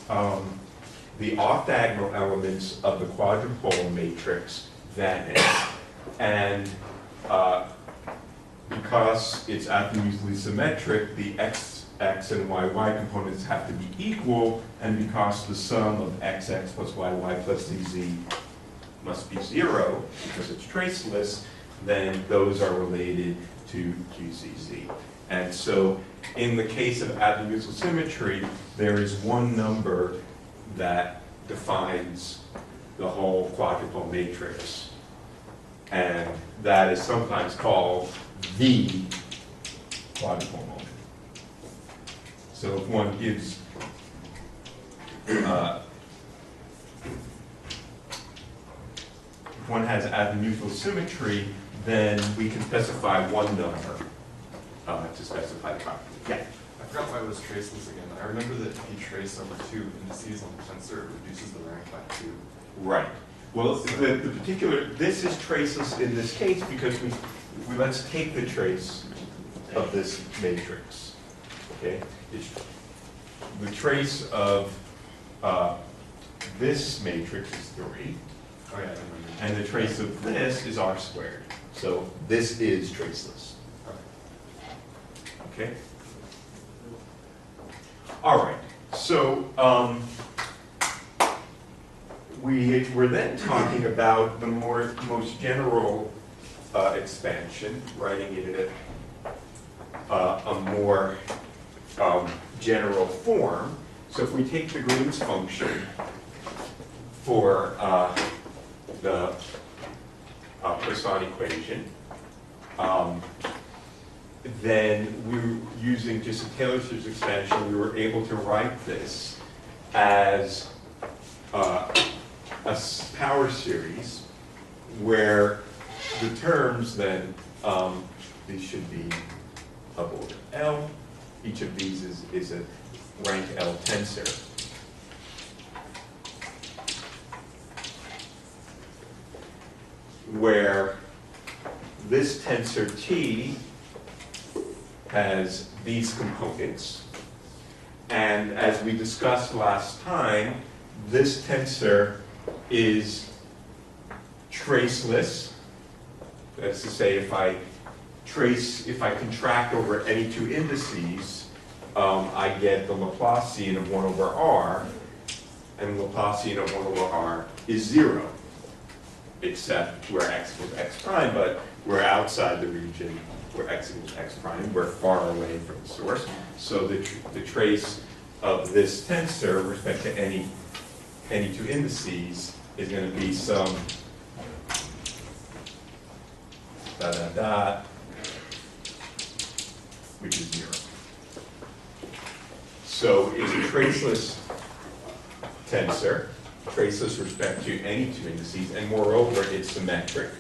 the off-diagonal elements of the quadrupole matrix vanish, and because it's azimuthally symmetric, the x and y components have to be equal, and because the sum of xx plus yy plus zz must be 0, because it's traceless, then those are related to QCZ. And so in the case of azimuthal symmetry, there is one number that defines the whole quadrupole matrix, and that is sometimes called the quadrupole moment. So if one gives if one has azimuthal symmetry, then we can specify one number to specify the property. Yeah? I forgot why it was traceless again. I remember that if you trace over two indices on the tensor, it reduces the rank by 2. Right. Well, the particular, this is traceless in this case because we let's take the trace of this matrix. Okay? The trace of this matrix is 3. Oh yeah, I remember. And the trace of this is r squared. So this is traceless. Okay? All right. So we're then talking about the most general expansion, writing it in a more general form. So if we take the Green's function for the Poisson equation, then we were using just a Taylor series expansion, we were able to write this as a power series where the terms then, these should be of order L. Each of these is a rank L tensor. Where this tensor T has these components. And as we discussed last time, this tensor is traceless. That's to say, if I contract over any two indices, I get the Laplacian of 1 over r, and the Laplacian of 1 over r is 0, except where x equals x prime, but we're outside the region where x equals x prime. We're far away from the source. So the trace of this tensor with respect to any two indices is going to be some dot dot dot, which is 0. So it's a traceless tensor, traceless with respect to any two indices, and moreover, it's symmetric.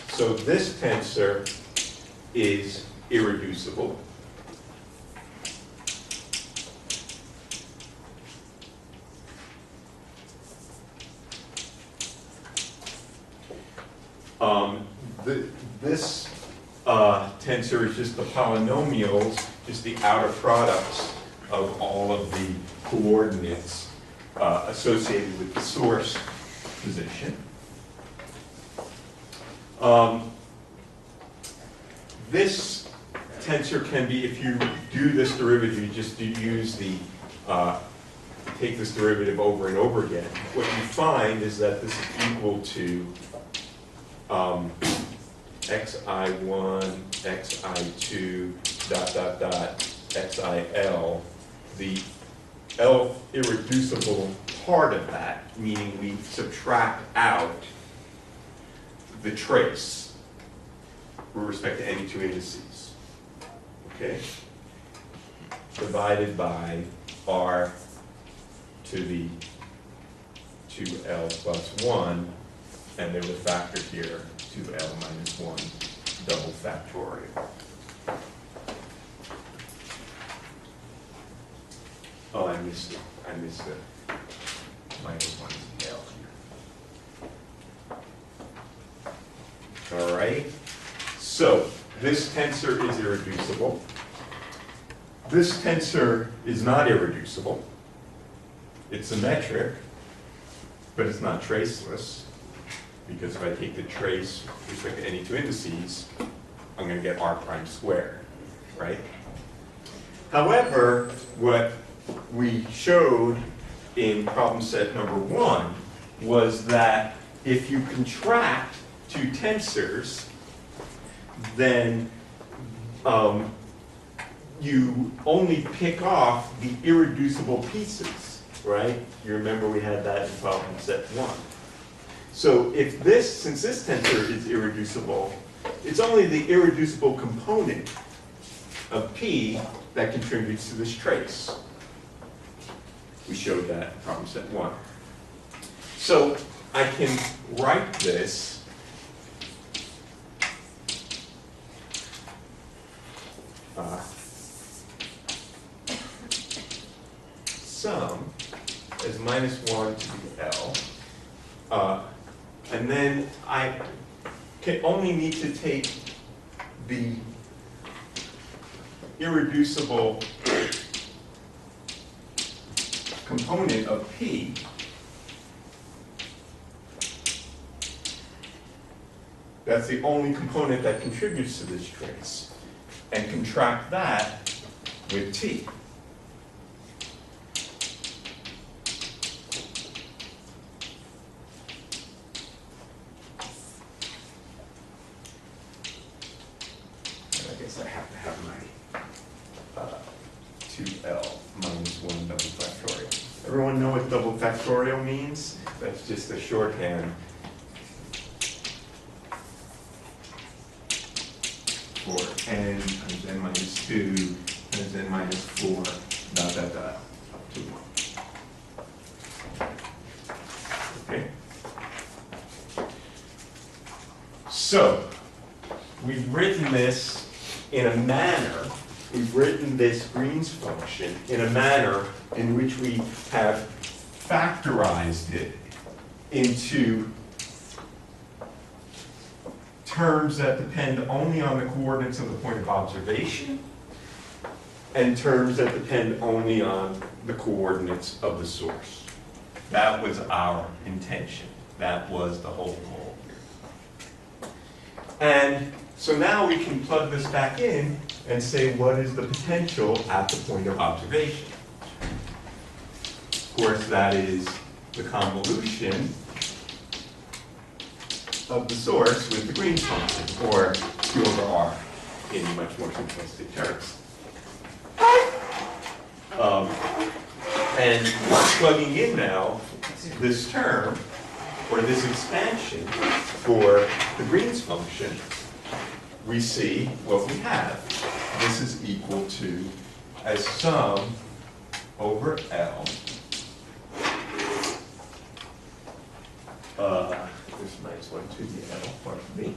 So this tensor is irreducible. This tensor is just the polynomials, just the outer products of all of the coordinates associated with the source position. This tensor can be, if you do this derivative, you just use the, take this derivative over and over again. What you find is that this is equal to xi1, xi2, dot, dot, dot, xil, the L irreducible part of that, meaning we subtract out the trace with respect to any two indices, okay? Divided by r to the 2l plus 1, and there's a factor here, 2l minus 1, double factorial. Oh, I missed it. I missed the minus 1 L here. All right. So this tensor is irreducible. this tensor is not irreducible. It's symmetric, but it's not traceless, because if I take the trace with respect to any two indices, I'm going to get r prime squared, right? However, what we showed in problem set number 1 was that if you contract two tensors, then you only pick off the irreducible pieces, right? You remember we had that in problem set 1. So if this, since this tensor is irreducible, it's only the irreducible component of P that contributes to this trace. We showed that in problem set 1. So I can write this sum as minus 1 to the L. And then I can only need to take the irreducible component of P that's the only component that contributes to this trace, and contract that with T. I have to have my 2L minus 1 double factorial. Everyone know what double factorial means? That's just a shorthand for n times n minus 2 times n minus 4, dot, dot, dot, up to 1. Okay? So, we've written this in a manner, we've written this Green's function in a manner in which we have factorized it into terms that depend only on the coordinates of the point of observation and terms that depend only on the coordinates of the source. That was our intention. That was the whole goal here. And so now we can plug this back in and say what is the potential at the point of observation. Of course, that is the convolution of the source with the Green's function, or Q over R in much more simplistic terms. And plugging in now this term, or this expansion for the Green's function, we see what we have. This is equal to a sum over L. This minus 1 to the L, pardon me.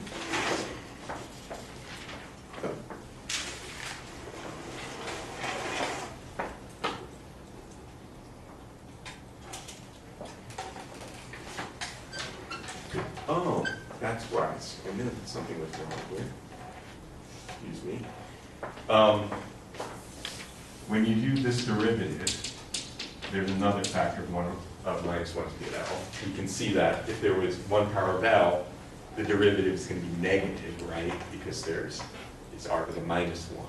Oh, that's why I knew that something was wrong here. Excuse me. When you do this derivative, there's another factor of minus 1 to the L. You can see that if there was 1 power of L, the derivative is going to be negative, right? Because it's r to the minus 1.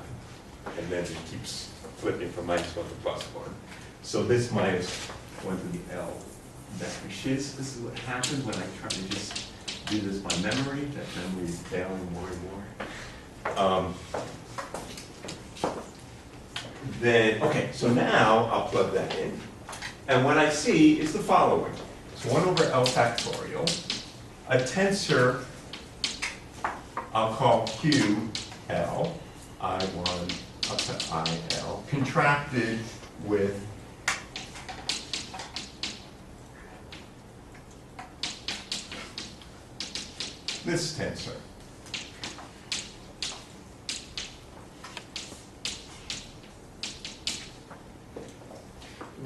And then it keeps flipping from minus 1 to plus 1. So this minus 1 to the L vanishes. This is what happens when I try to just do this by memory. That memory is failing more and more. Okay, so now I'll plug that in. And what I see is the following. It's 1 over L factorial, a tensor I'll call QL, I1 up to IL, contracted with this tensor.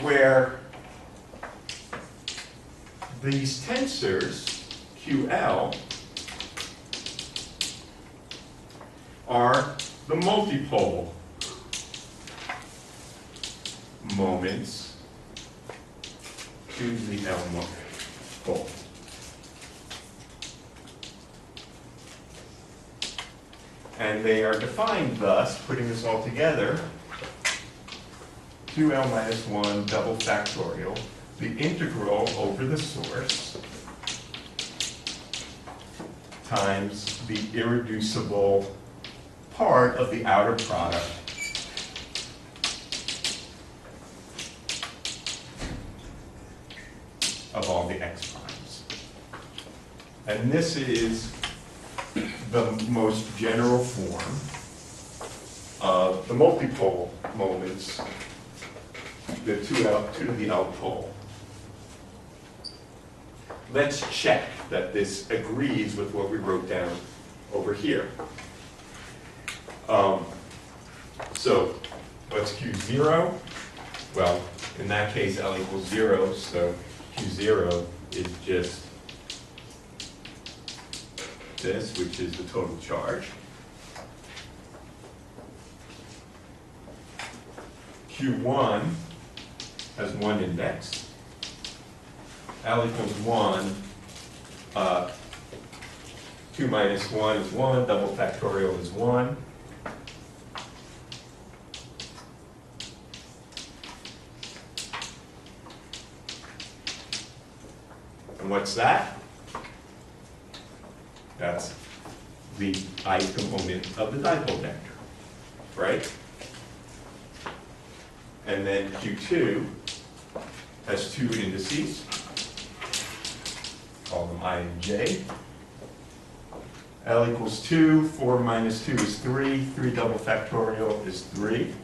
Where these tensors, QL, are the multipole moments to the L pole. And they are defined thus, putting this all together, 2L minus 1 double factorial, the integral over the source times the irreducible part of the outer product of all the x primes. And this is the most general form of the multipole moments, the 2 to the L pole. Let's check that this agrees with what we wrote down over here. So what's Q0? Well, in that case, L equals 0, so Q0 is just this, which is the total charge. Q1 has one index. L equals 1. 2 minus 1 is 1. Double factorial is 1. And what's that? That's the ith component of the dipole vector, right? And then Q2 has two indices. Call them I and j. L equals 2. 4 minus 2 is 3. 3 double factorial is 3.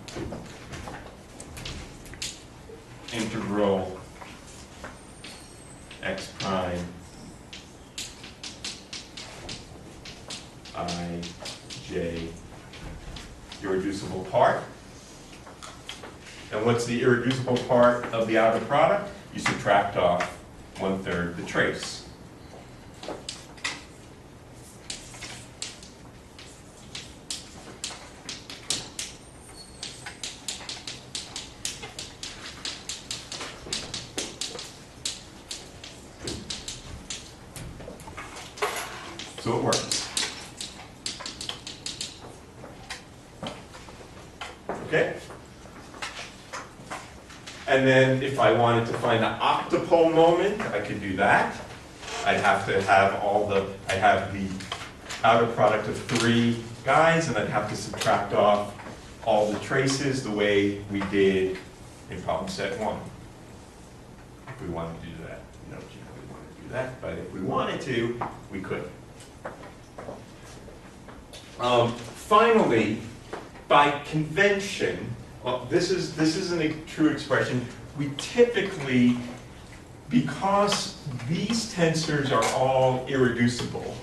Integral x prime I, j, irreducible part. And what's the irreducible part of the outer product? You subtract off 1/3 the trace. So it works. Okay? And then if I wanted to find the octupole moment, I could do that. I'd have to have I'd have the outer product of 3 guys, and I'd have to subtract off all the traces the way we did in problem set 1. If we wanted to do that. No, we want to do that, but if we wanted to, we could. Finally, by convention, this isn't a true expression. We typically, because these tensors are all irreducible,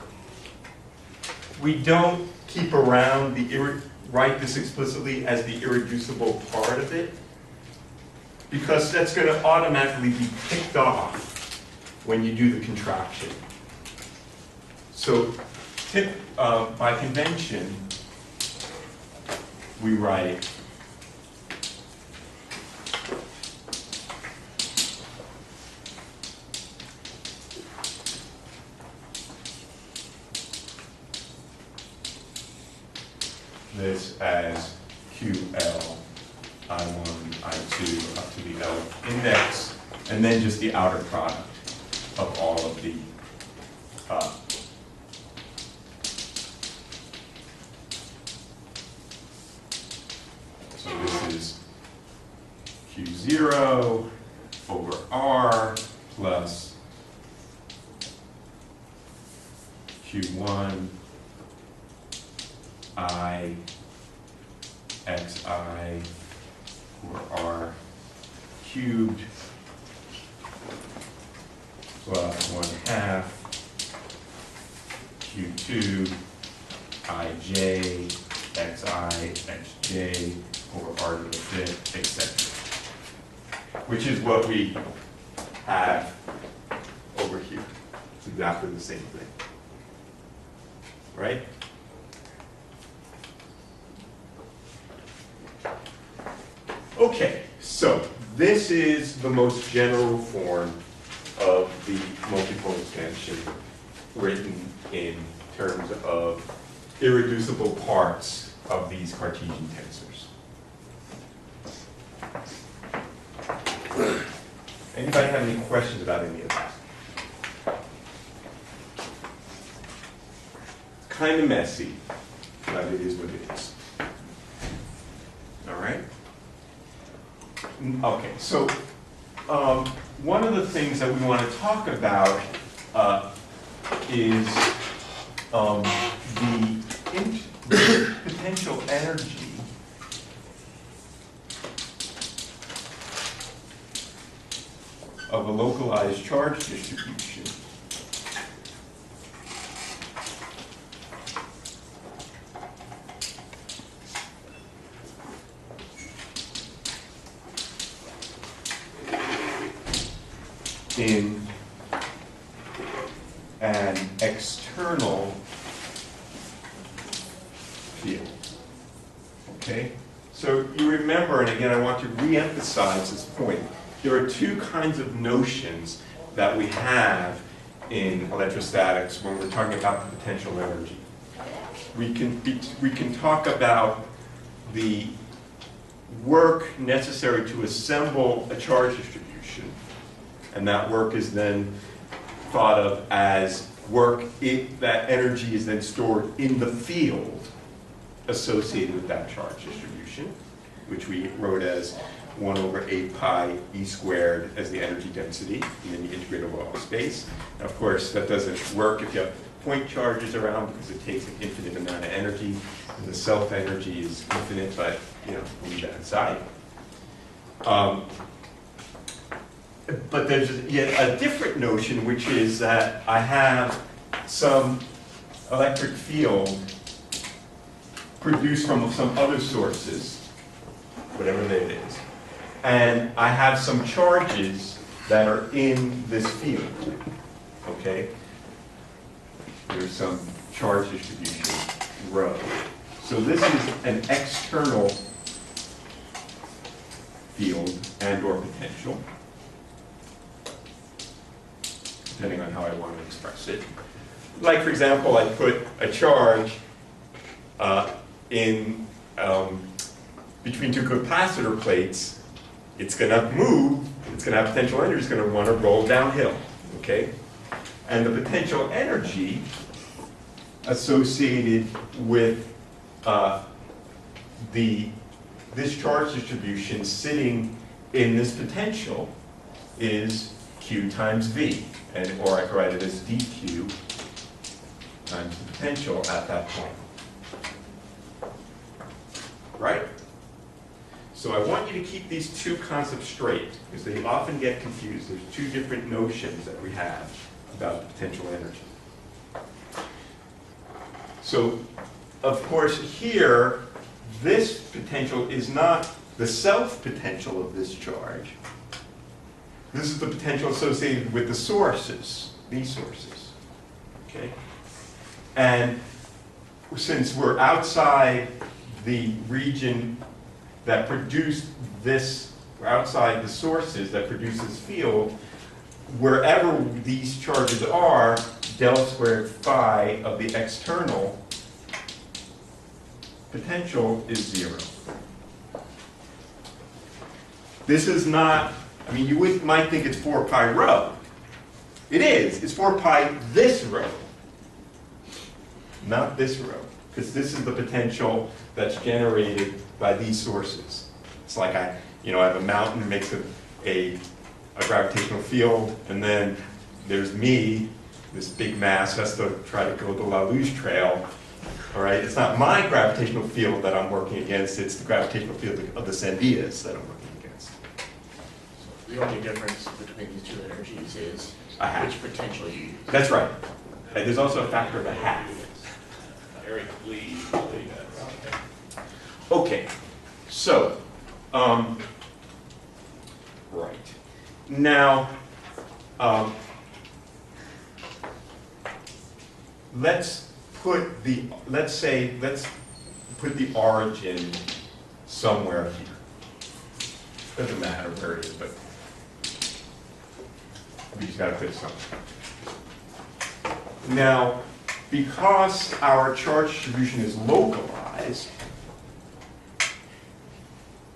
we don't keep around write this explicitly as the irreducible part of it, because that's going to automatically be picked off when you do the contraction. So by convention, we write this as QL, I1, I2, up to the L index, and then just the outer product of all of the so this is Q0 over R plus Q1 I xi over R cubed plus 1/2 Q2 ij xi xj over R to the 5th, etc. Which is what we have over here. It's exactly the same thing. Right? Okay, so this is the most general form of the multipole extension written in terms of irreducible parts of these Cartesian tensors. Anybody have any questions about any of that? It's kind of messy, but it is what it is. All right? Okay, so one of the things that we want to talk about is the potential energy of a localized charge distribution in an external field. Okay? So you remember, and again I want to re-emphasize this point, there are two kinds of notions that we have in electrostatics when we're talking about the potential energy. We can talk about the work necessary to assemble a charge distribution, and that work is then thought of as work that energy is then stored in the field associated with that charge distribution, which we wrote as 1 over 8 pi e squared as the energy density, and then you integrate over all space. Now, of course, that doesn't work if you have point charges around because it takes an infinite amount of energy, and the self-energy is infinite, but we'll leave that aside. But there's yet a different notion, which is that I have some electric field produced from some other sources, whatever that is, and I have some charges that are in this field. Okay? There's some charge distribution rho. So this is an external field and or potential, depending on how I want to express it. Like, for example, I put a charge in between two capacitor plates. It's going to move, it's going to have potential energy, it's going to want to roll downhill, okay? And the potential energy associated with this charge distribution sitting in this potential is Q times V, or I could write it as dQ times the potential at that point. Right? So I want you to keep these two concepts straight, because they often get confused. There's two different notions that we have about potential energy. So, of course, here, this potential is not the self-potential of this charge. This is the potential associated with the sources, these sources. Okay? And since we're outside the region that produced this, outside the sources that produce this field, wherever these charges are, del squared phi of the external potential is 0. This is not, I mean, you might think it's 4 pi rho. It is. It's 4 pi this rho, not this rho, because this is the potential that's generated by these sources. It's like I have a mountain that makes a gravitational field, and then there's me, this big mass has to try to go the La Luge trail. All right, it's not my gravitational field that I'm working against, it's the gravitational field of the Sandias that I'm working against. The only difference between these two energies is which potential you use. That's right. And there's also a factor of a half. Eric Lee. Okay, so, right. Now, let's put the origin somewhere here. Doesn't matter where it is, but we just got to put something. Now, because our charge distribution is localized,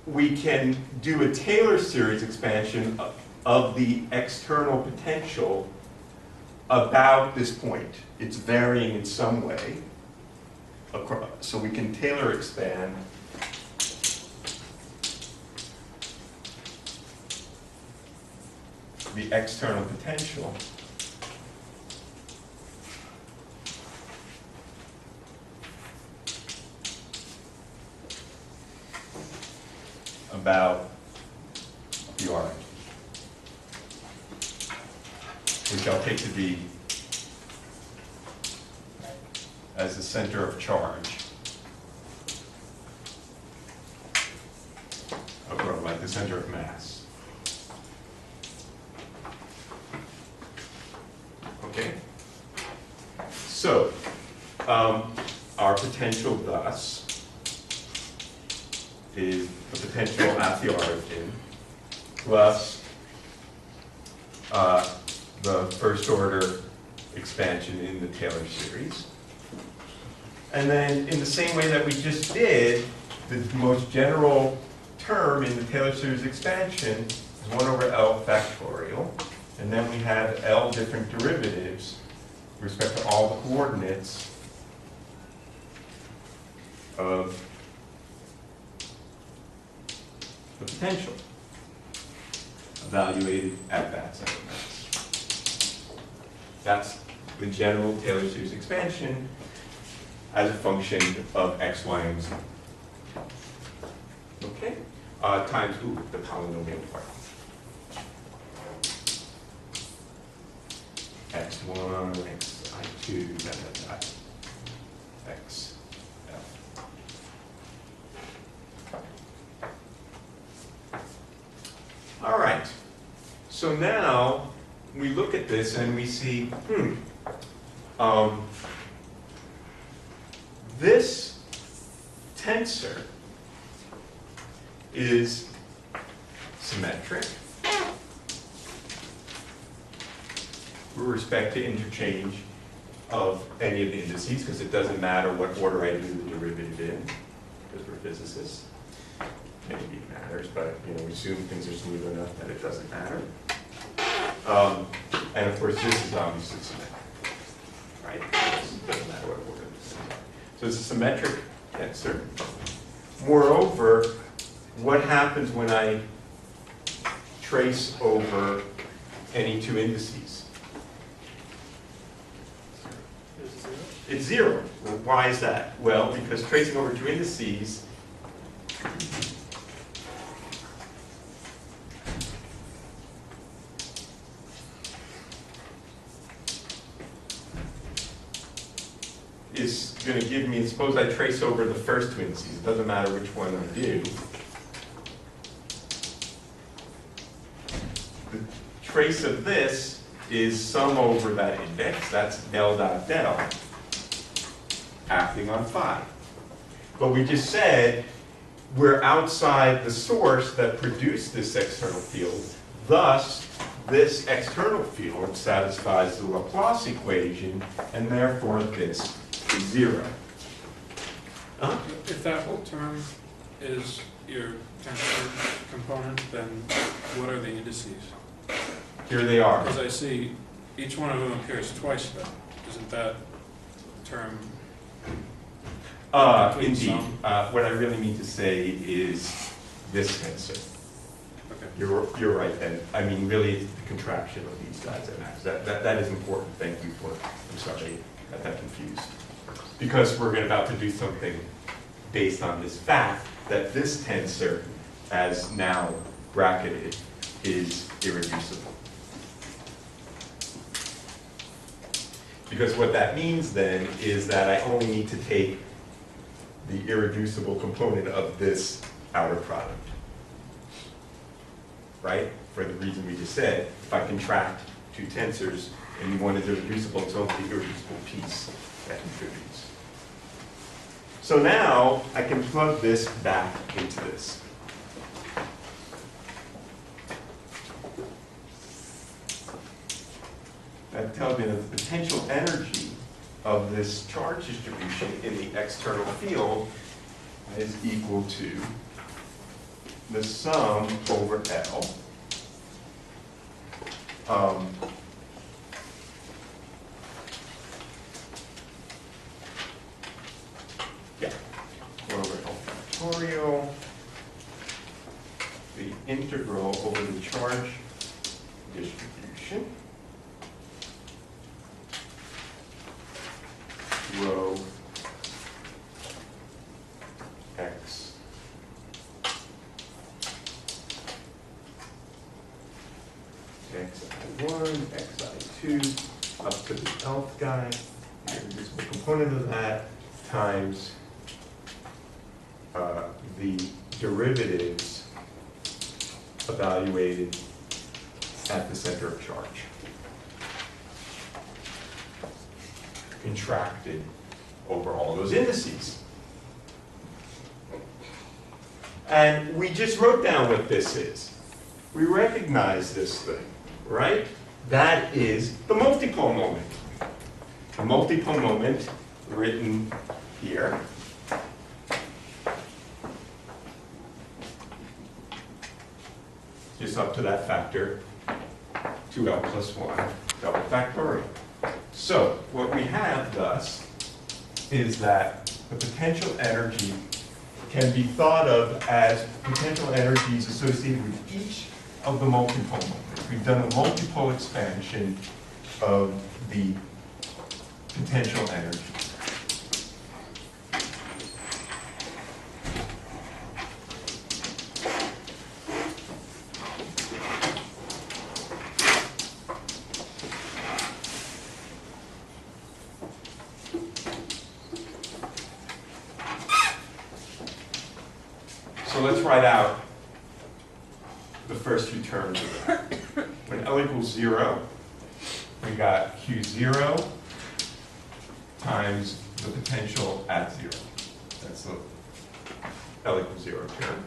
we can do a Taylor series expansion of the external potential about this point. It's varying in some way. So we can Taylor expand the external potential about the origin, which I'll take to be as the center of charge, or like the center of mass. Okay? So, our potential thus is the potential at the origin plus the first order expansion in the Taylor series. And then in the same way that we just did, the most general term in the Taylor series expansion is 1 over L factorial. And then we have L different derivatives with respect to all the coordinates of the potential evaluated at that center of mass. That's the general Taylor series expansion as a function of x, y, and z. Okay? Times the polynomial part. x1, xi2, x, f. All right. So now we look at this and we see, this tensor is symmetric with respect to interchange of any of the indices, because it doesn't matter what order I do the derivative in, because we're physicists. Maybe it matters, but we assume things are smooth enough that it doesn't matter. And of course, this is obviously symmetric, right? It doesn't matter what order this is. So it's a symmetric tensor. Moreover, what happens when I trace over any two indices? It's zero. Well, why is that? Well, because tracing over two indices is going to give me, suppose I trace over the first two indices. It doesn't matter which one I do. The trace of this is sum over that index. That's del dot del acting on phi. But we just said we're outside the source that produced this external field. Thus, this external field satisfies the Laplace equation, and therefore this is zero. If that whole term is your tensor component, then what are the indices? Here they are. Because I see each one of them appears twice, but isn't that term Indeed. some? What I really mean to say is this tensor. Okay. You're right, then. I mean, really, it's the contraction of these guys that matters. That is important. Thank you for, I'm sorry, I got that confused. Because we're about to do something based on this fact that this tensor, as now bracketed, is irreducible. Because what that means then is that I only need to take the irreducible component of this outer product. Right? For the reason we just said, if I contract two tensors and one is irreducible, it's only the irreducible piece that contributes. So now I can plug this back into this. that tells me that the potential energy of this charge distribution in the external field is equal to the sum over L over L factorial, the integral over the charge distribution, rho x xi1, xi2, up to the nth guy, the invisible component of that, times the derivatives evaluated at the center of charge, contracted over all those indices. And we just wrote down what this is. We recognize this thing, right? That is the multipole moment. The multipole moment written here. Just up to that factor, 2L plus 1, double factorial. So what we have thus is that the potential energy can be thought of as potential energies associated with each of the multipole moments. We've done a multipole expansion of the potential energy. So let's write out the first few terms of that. When L equals 0, we got Q0 times the potential at 0. That's the L equals 0 term.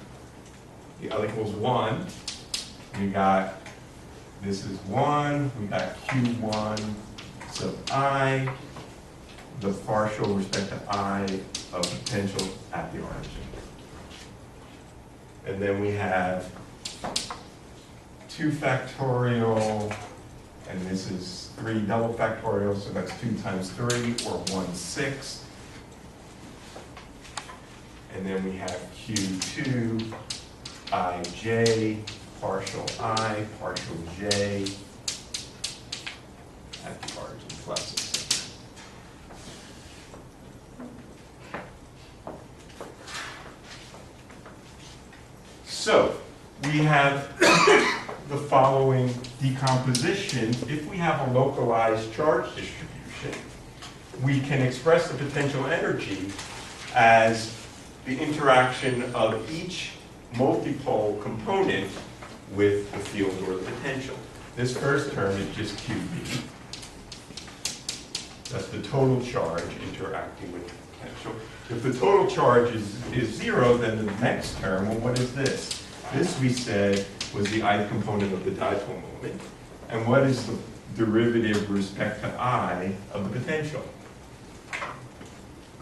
The L equals 1, we got, this is 1, we got Q1 sub I, the partial with respect to I of potential at the origin. And then we have 2 factorial, and this is 3 double factorial, so that's 2 times 3, or 1/6. And then we have Q2 ij, partial I, partial j, at the origin plus, etc. So we have the following decomposition. If we have a localized charge distribution, we can express the potential energy as the interaction of each multipole component with the field or the potential. This first term is just QB. That's the total charge interacting with the potential. If the total charge is 0, then the next term, well, what is this? This, we said, was the ith component of the dipole moment. And what is the derivative with respect to I of the potential?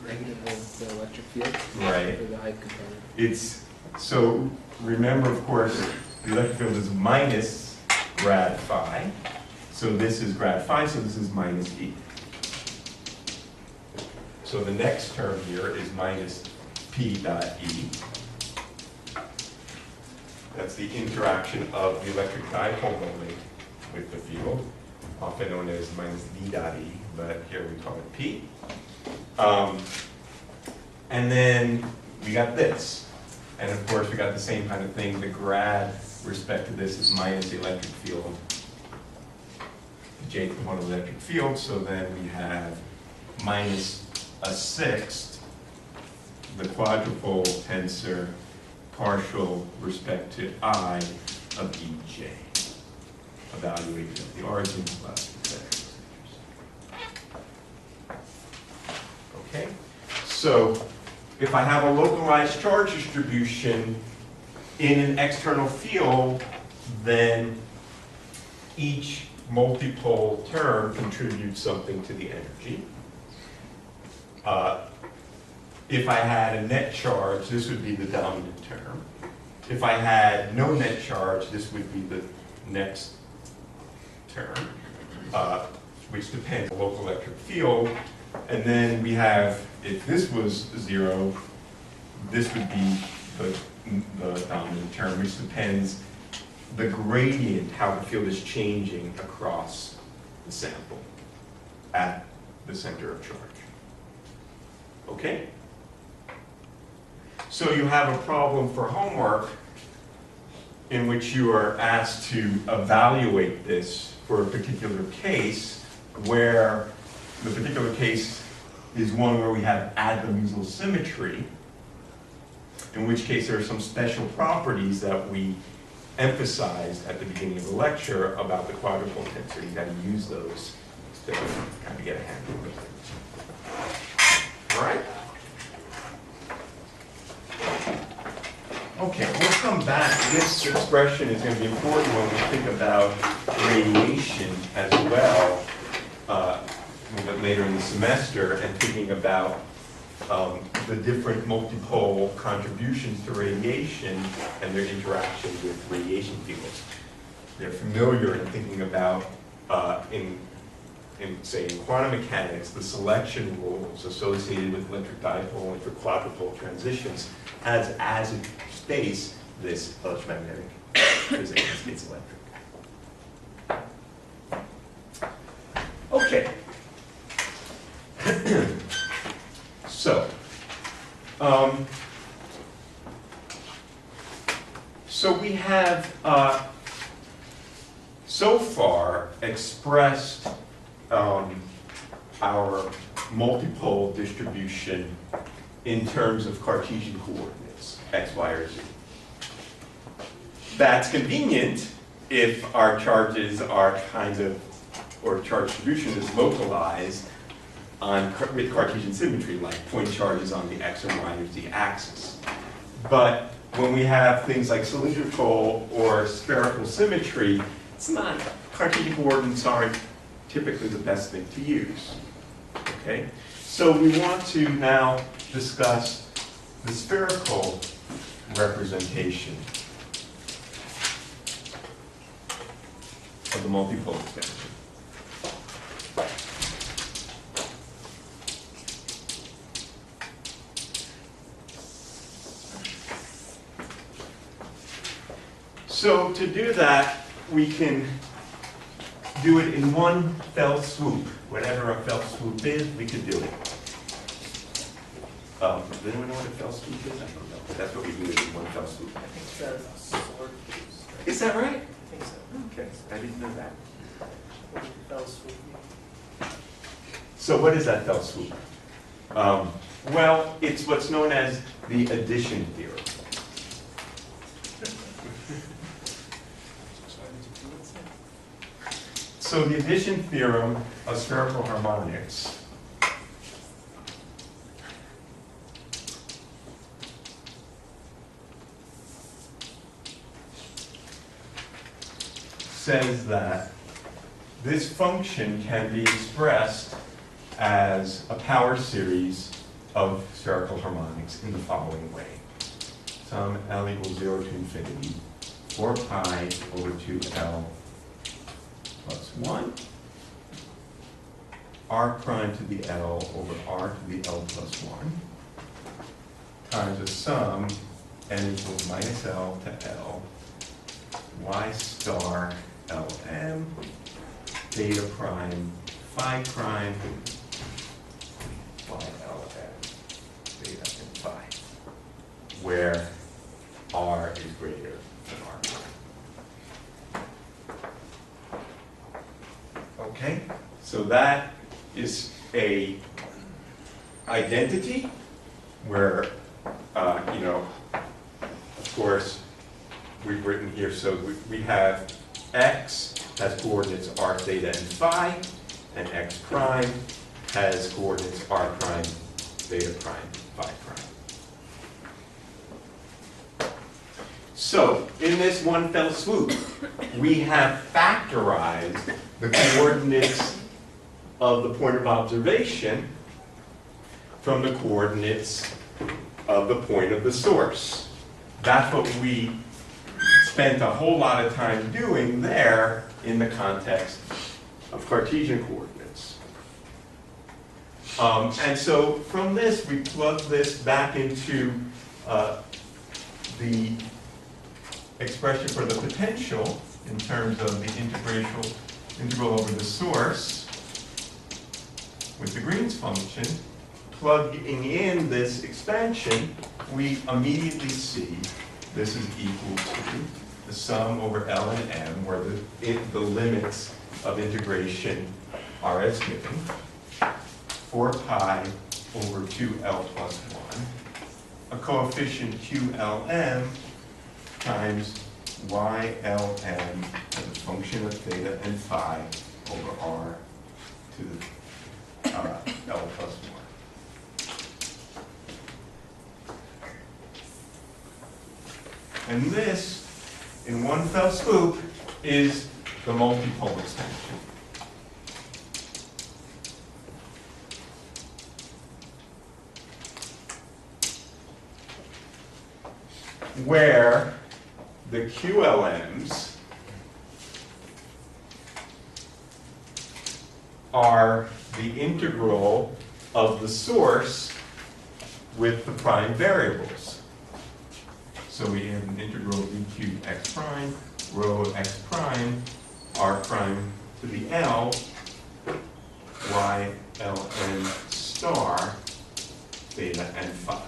Negative of the electric field. Right. For the ith component. It's, so remember, of course, the electric field is minus grad phi. So this is grad phi, so this is minus E. So the next term here is minus P dot E. That's the interaction of the electric dipole moment with the field, often known as minus D dot E, but here we call it P. And then we got this. And of course, we got the same kind of thing. The grad with respect to this is minus the electric field, the J component of the electric field. So then we have minus a sixth, the quadrupole tensor partial respect to I of Ej, evaluated at the origin plus the center. Okay, so if I have a localized charge distribution in an external field, then each multipole term contributes something to the energy. If I had a net charge, this would be the dominant term. If I had no net charge, this would be the next term, which depends on the local electric field. And then we have, if this was 0, this would be the dominant term, which depends the gradient, how the field is changing across the sample at the center of charge. Okay? So you have a problem for homework in which you are asked to evaluate this for a particular case, where the particular case is one where we have adventitial symmetry, in which case there are some special properties that we emphasized at the beginning of the lecture about the quadrupole tensor. You've got to use those to kind of get a handle of it. All right? Okay, we'll come back. This expression is going to be important when we think about radiation as well, a little bit later in the semester, and thinking about the different multipole contributions to radiation and their interaction with radiation fields. They're familiar in thinking about, say, in quantum mechanics, the selection rules associated with electric dipole and for quadrupole transitions has as its base this electromagnetic physics, it's electric. Okay. So we have so far expressed our multipole distribution in terms of Cartesian coordinates, x, y, or z. That's convenient if our charges are or charge distribution is localized with Cartesian symmetry, like point charges on the x or y or z axis. But when we have things like cylindrical or spherical symmetry, it's not, Cartesian coordinates aren't typically the best thing to use. Okay? So we want to now discuss the spherical representation of the multipole expansion. So to do that, we can do it in one fell swoop. Whatever a fell swoop is, we could do it. Does anyone know what a fell swoop is? I don't know. But that's what we do in one fell swoop. I think it's a sword piece. Is that right? I think so. Okay, I didn't know that. What did fell swoop mean? So what is that fell swoop? Well, it's what's known as the addition theorem. So the addition theorem of spherical harmonics says that this function can be expressed as a power series of spherical harmonics in the following way. Sum L equals 0 to infinity, 4 pi over 2L plus 1, r prime to the L over r to the L plus 1, times a sum n equals minus L to L, y star Lm, beta prime, phi prime, y Lm, beta and phi, where r is greater than r prime. Okay, so that is a identity where, of course, we've written here, so we have x has coordinates r, theta, and phi, and x prime has coordinates r prime, theta prime, phi prime. So, in this one fell swoop, we have factorized the coordinates of the point of observation from the coordinates of the point of the source. That's what we spent a whole lot of time doing there in the context of Cartesian coordinates. And so from this, we plug this back into the expression for the potential in terms of the integral over the source with the Green's function. Plugging in this expansion, we immediately see this is equal to the sum over L and M, where the limits of integration are as given, 4 pi over 2L plus 1, a coefficient QLM times YLM as a function of theta and phi over R to the L plus 1. And this, in one fell swoop, is the multipole extension. Where the QLMs are the integral of the source with the prime variables. So we have an integral of d cubed x prime, rho of x prime, r prime to the L, y, L, n star, theta, and phi,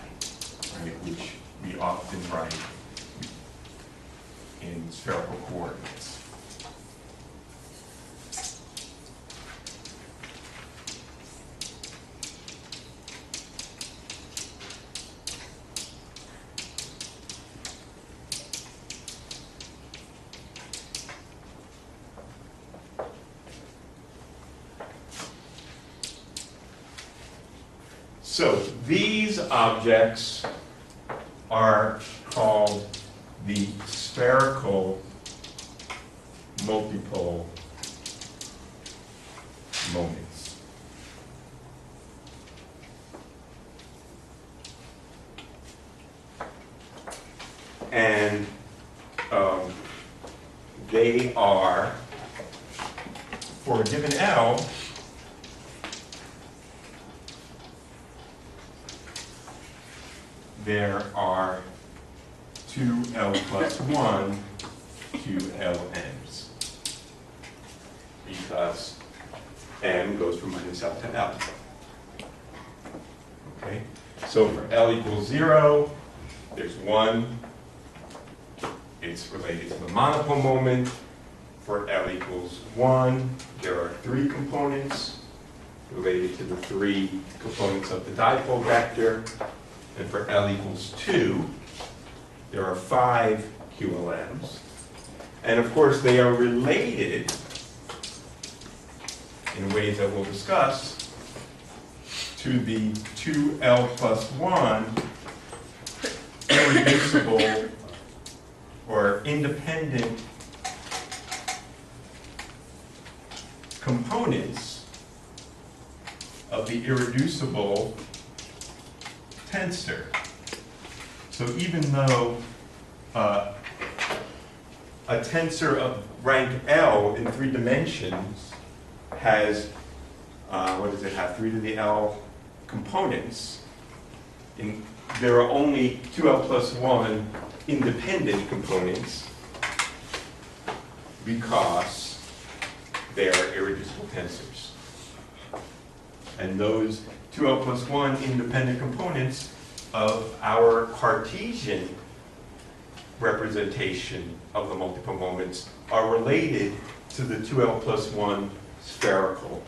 right, which we often write in spherical coordinates. So these objects are called the spherical multipole moments. And they are, for a given L, there are 2L plus 1 QLMs, because M goes from minus L to L. Okay? So for L equals 0, there's 1. It's related to the monopole moment. For L equals 1, there are 3 components related to the 3 components of the dipole vector. And for L equals 2, there are 5 QLMs. And of course, they are related in ways that we'll discuss to the 2L plus 1 irreducible or independent components of the irreducible tensor. So even though a tensor of rank L in 3 dimensions has, what does it have, 3 to the L components, there are only 2L plus 1 independent components because they are irreducible tensors. And those 2L plus 1 independent components of our Cartesian representation of the multiple moments are related to the 2L plus 1 spherical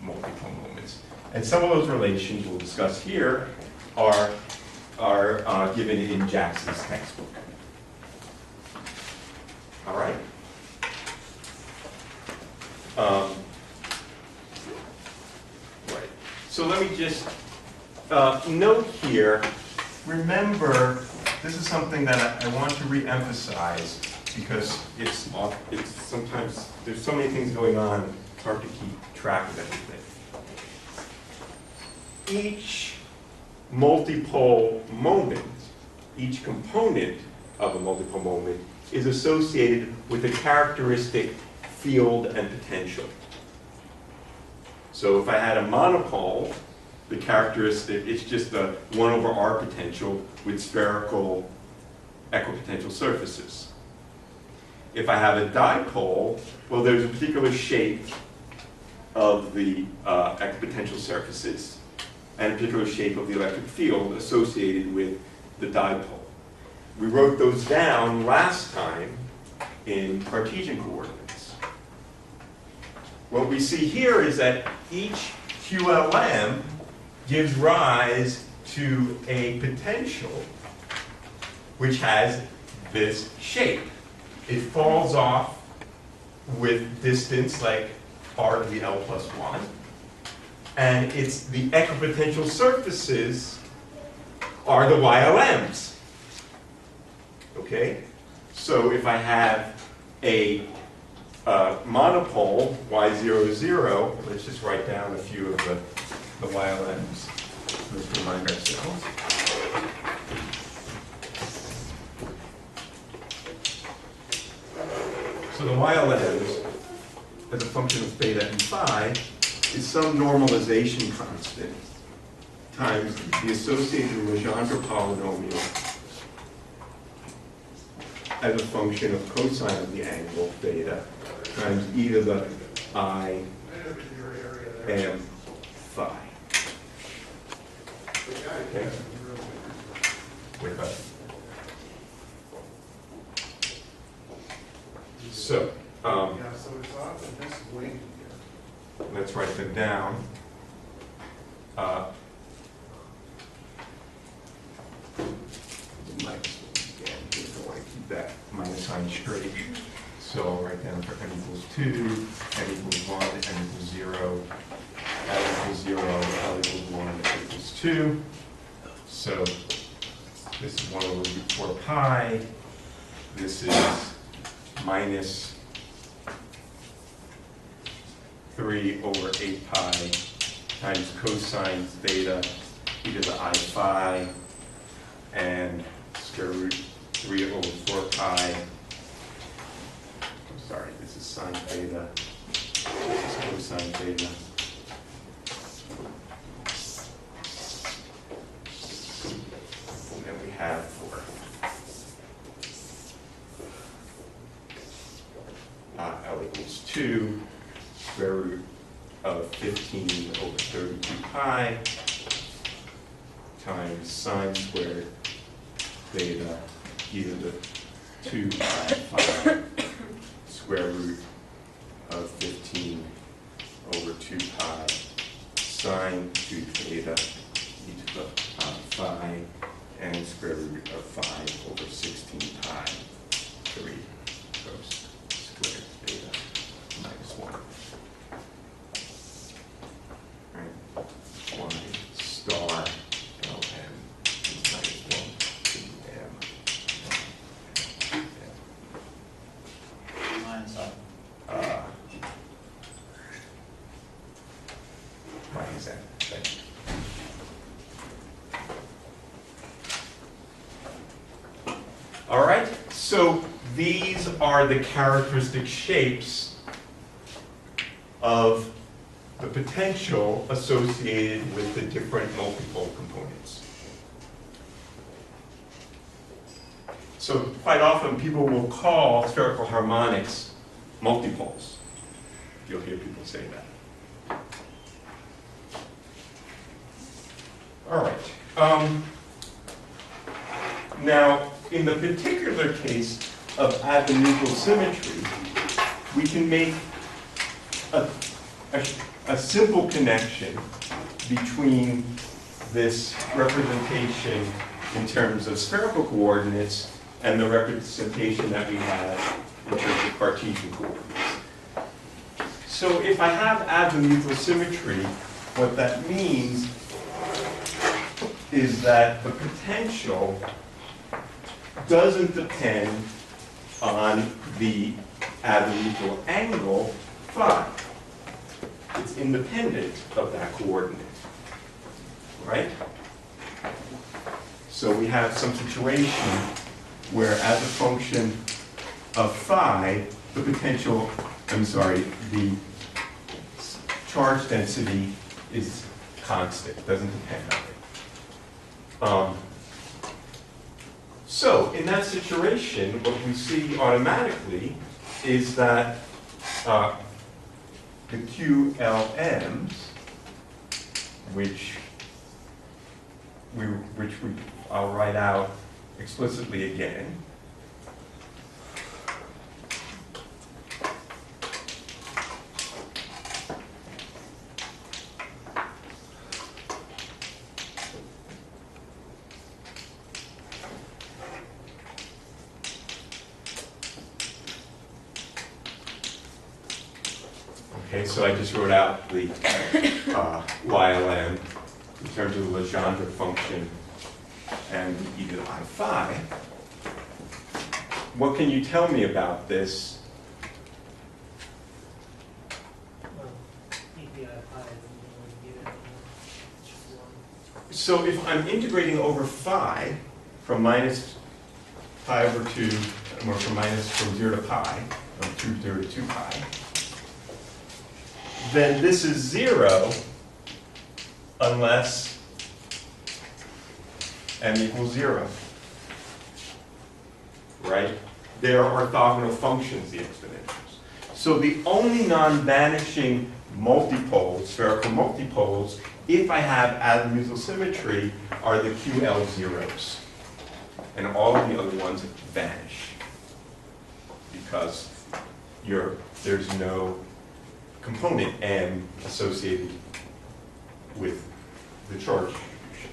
multiple moments. And some of those relations we'll discuss here are given in Jackson's textbook. All right? Right. So let me just note here, remember this is something that I want to re-emphasize because it's sometimes, there's so many things going on, it's hard to keep track of everything. Each multipole moment, each component of a multipole moment is associated with a characteristic field and potential. So if I had a monopole, the characteristic, it's just a 1 over r potential with spherical equipotential surfaces. If I have a dipole, well, there's a particular shape of the equipotential surfaces and a particular shape of the electric field associated with the dipole. We wrote those down last time in Cartesian coordinates. What we see here is that each QLM gives rise to a potential which has this shape. It falls off with distance like r to the L plus 1. And it's the equipotential surfaces are the YLMs. Okay? So if I have a monopole, y0, 0, let's just write down a few of the YLMs. Let's remind ourselves. So the YLMs, as a function of theta and phi, is some normalization constant times the associated Legendre polynomial as a function of cosine of the angle theta times e to the I m phi. Okay? Wait up. So, let's write them down. That minus sign straight. So I'll write down for n equals 2, n equals 1, n equals 0, L equals 0, L equals 1, L equals 2. So this is 1 over root 4 pi. This is minus 3 over 8 pi times cosine theta e to the I phi and square root 3 over 4 pi. I'm sorry, this is sine theta. This is cosine theta. And then we have for L equals 2, square root of 15 over 32 pi times sine squared theta e to the 2 pi phi square root of 15 over 2 pi sine 2 theta e to the phi and square root of 5 over 16 pi 3 cos squared theta minus 1. Right? 1 star Ln is minus 1 to m. Why is that? Thank you. All right, so these are the characteristic shapes of the potential associated with the different multipole components. So quite often people will call spherical harmonics multipoles. You'll hear people say that. All right. Now, in the particular case of azimuthal symmetry, we can make a simple connection between this representation in terms of spherical coordinates and the representation that we have in terms of Cartesian coordinates. So if I have azimuthal symmetry, what that means is that the potential doesn't depend on the azimuthal angle phi. It's independent of that coordinate, right? So we have some situation where as a function of phi, the potential, the charge density is constant, doesn't depend on it. So in that situation, what we see automatically is that the QLMs, which I'll write out explicitly again. Okay, so I just wrote out the YLM in terms of the Legendre function and e to the I phi. What can you tell me about this? So if I'm integrating over phi from minus pi over 2, or from 0 to pi, from 0 to 2 pi, then this is 0 unless m equals 0, right? They are orthogonal functions, the exponentials. So the only non-vanishing multipoles, spherical multipoles, if I have azimuthal symmetry, are the QL zeros. And all of the other ones vanish because there's no component m associated with the charge distribution.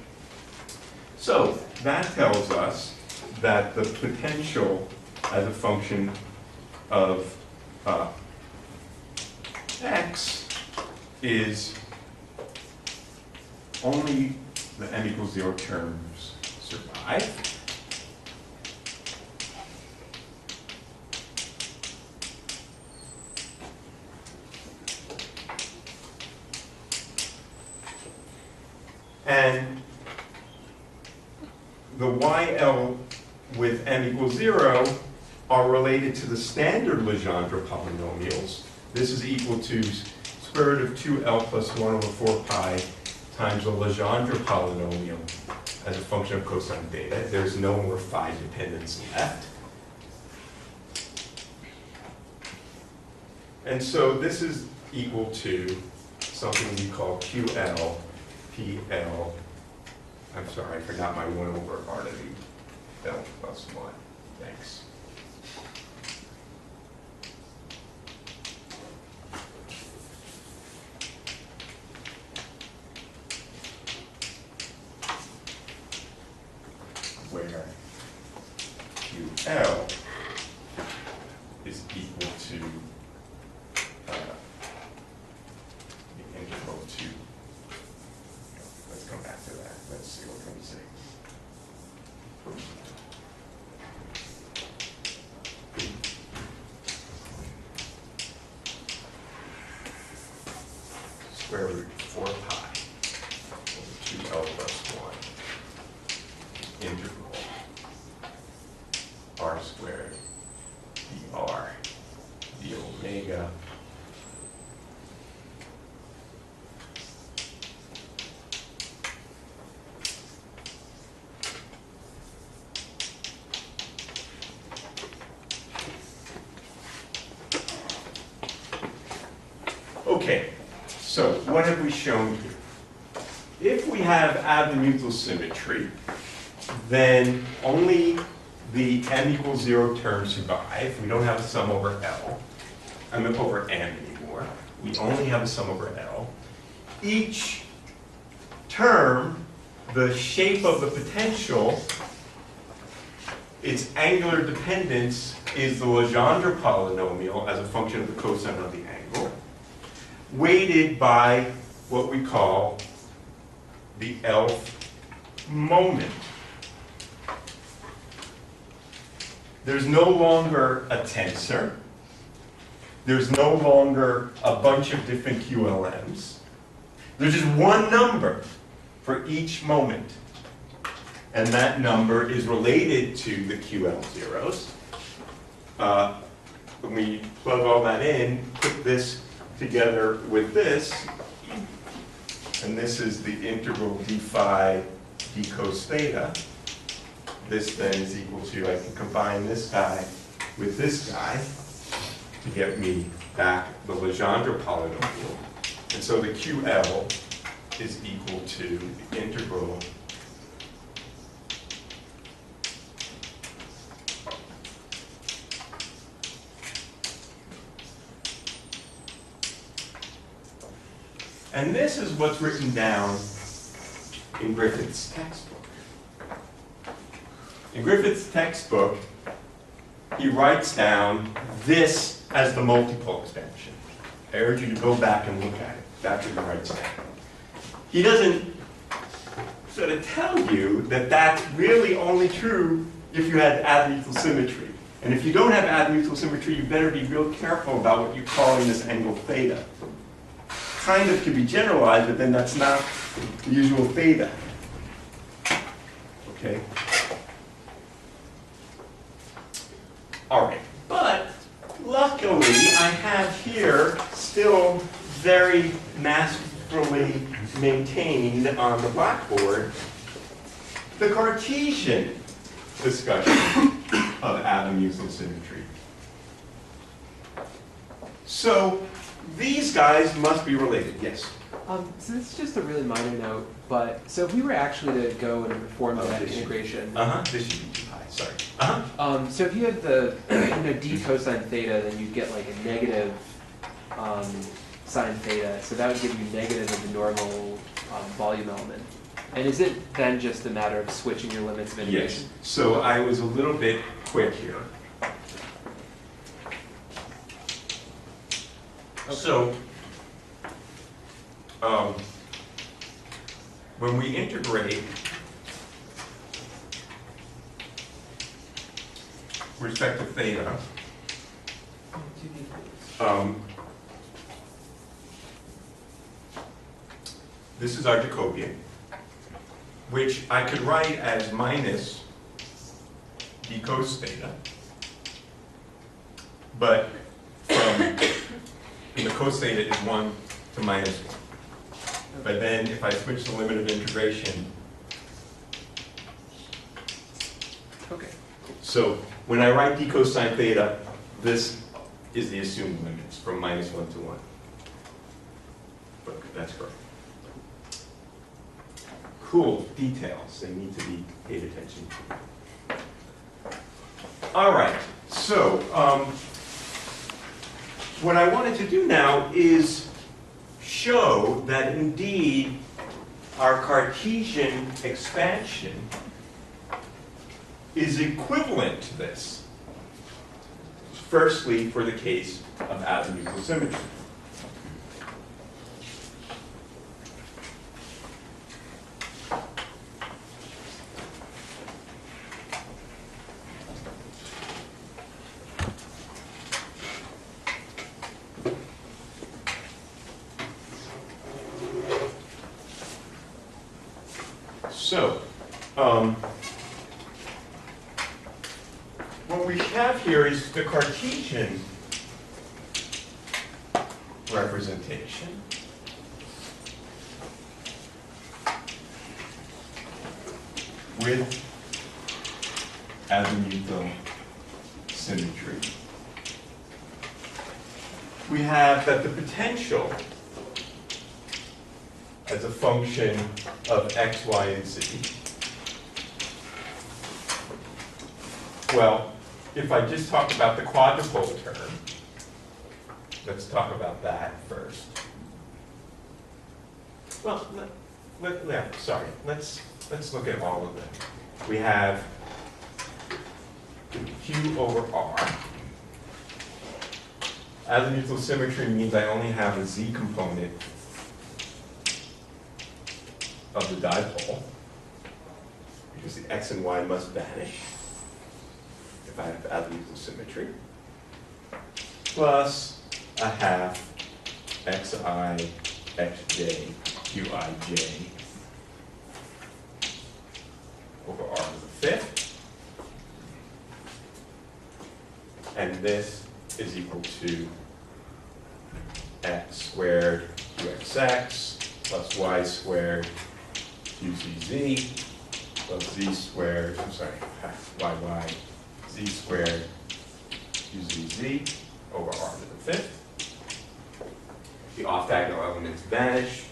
So that tells us that the potential as a function of x is only the m equals 0 terms survive. And the YL with m equals 0 are related to the standard Legendre polynomials. This is equal to square root of 2L plus 1 over 4 pi times the Legendre polynomial as a function of cosine theta. There's no more phi dependence left. And so this is equal to something we call QL, PL, I'm sorry, I forgot my 1 over R to the L plus 1. Thanks. Where QL is equal to the integral to, let's come back to that. Let's see what can we say. Square root 4 pi over 2L plus 1 integral r squared dr d omega Okay, so what have we shown here? If we have azimuthal symmetry, then only the m equals 0 terms survive. We don't have a sum over L. I mean over m anymore. We only have a sum over L. Each term, the shape of the potential, its angular dependence is the Legendre polynomial as a function of the cosine of the angle, weighted by what we call the L moment. there's no longer a tensor. There's no longer a bunch of different QLMs. There's just one number for each moment. And that number is related to the QL zeros. When we plug all that in, put this together with this, and this is the integral d phi d cos theta. This then is equal to, I can combine this guy with this guy to get me back the Legendre polynomial. And so the QL is equal to the integral and this is what's written down in Griffith's textbook. In Griffith's textbook, he writes down this as the multipole expansion. I urge you to go back and look at it. That's what he writes down. He doesn't sort of tell you that that's really only true if you had azimuthal symmetry. And if you don't have azimuthal symmetry, you better be real careful about what you're calling this angle theta. Kind of can be generalized, but then that's not the usual theta. Okay? All right, but luckily I have here still very masterfully maintained on the blackboard the Cartesian discussion of azimuthal symmetry. So these guys must be related, yes? So this is just a really minor note, but so if we were actually to go and perform that integration. This should be too high, sorry. So if you had the d cosine theta, then you'd get like a negative sine theta. So that would give you negative of the normal volume element. And is it then just a matter of switching your limits of integration? Yes. So I was a little bit quick here. Okay. So when we integrate with respect to theta, this is our Jacobian, which I could write as minus d cos theta, but the cos theta is 1 to minus 1. But then if I switch the limit of integration, Okay. so when I write d cosine theta, this is the assumed limits from minus 1 to 1. But that's correct. Cool details, they need to be paid attention to. All right, so what I wanted to do now is show that indeed our Cartesian expansion is equivalent to this. Firstly, for the case of azimuthal symmetry. So, what we have here is the Cartesian representation with azimuthal symmetry. We have that the potential as a function of x, y, and z. Well, if I just talk about the quadrupole term, let's talk about that first. Well, let's look at all of them. We have Q over R. Azimuthal symmetry means I only have a z component of the dipole, because the x and y must vanish. If azimuthal symmetry, plus a half xi xj qij over r to the fifth. And this is equal to x squared qxx plus y squared qzz plus z squared, I'm sorry, yy z squared qzz over r to the fifth. The off-diagonal elements vanish.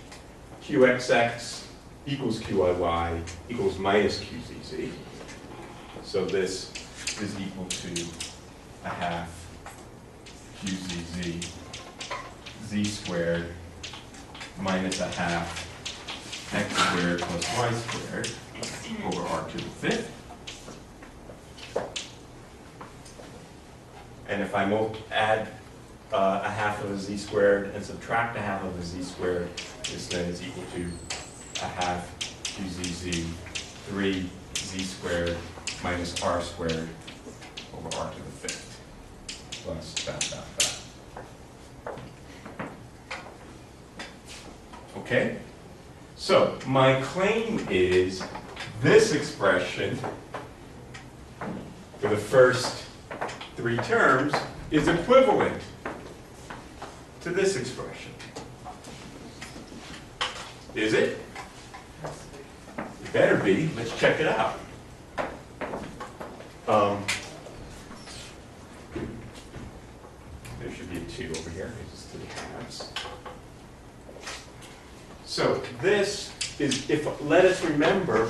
Qxx equals qiyy equals minus qzz. So this is equal to a half qzz z squared minus a half x squared plus y squared over r to the fifth. And if I add a half of a z squared and subtract a half of a z squared, this then is equal to a half qzz 3z squared minus r squared over r to the fifth plus that. Okay? So my claim is this expression for the first three terms is equivalent to this expression. Is it? It better be. Let's check it out. There should be a 2 over here. It's 3 halves. So this is, let us remember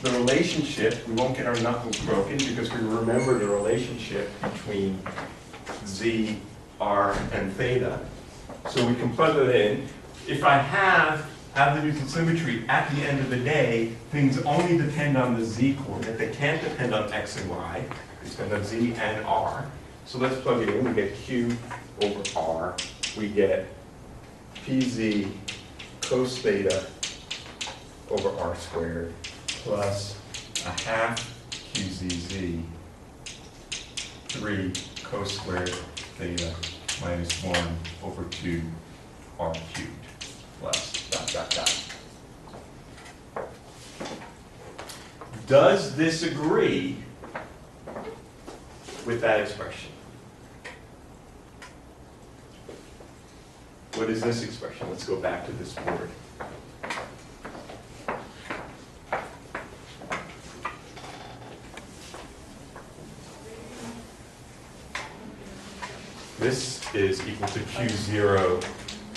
the relationship. We won't get our knuckles broken because we remember the relationship between z, r, and theta. So we can plug it in. If I have azimuthal symmetry at the end of the day, things only depend on the z coordinate. They can't depend on x and y. They depend on z and r. So let's plug it in. We get q over r. We get pz cos theta over r squared plus a half qzz 3 cos squared theta minus 1 over 2 r cubed plus ... Does this agree with that expression? What is this expression? Let's go back to this board. This is equal to Q0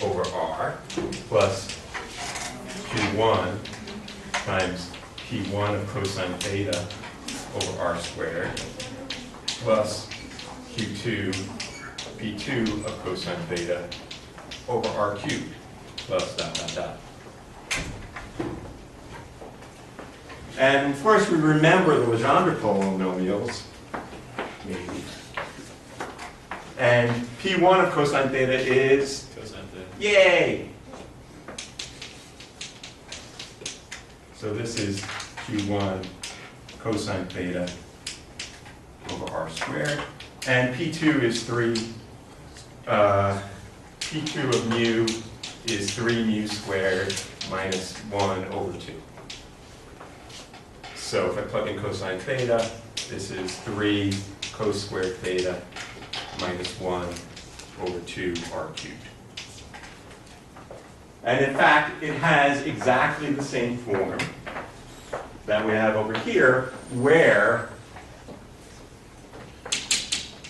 over R plus Q1 times P1 of cosine theta over R squared plus Q2 P2 of cosine theta over R cubed plus ... And of course we remember the Legendre polynomials, maybe. And P1 of cosine theta is? Cosine theta. Yay! So this is Q1 cosine theta over R squared. And P2 is 3, P2 of mu is 3 mu squared minus 1 over 2. So if I plug in cosine theta, this is 3 cos squared theta minus 1 over 2 r cubed. And in fact, it has exactly the same form that we have over here, where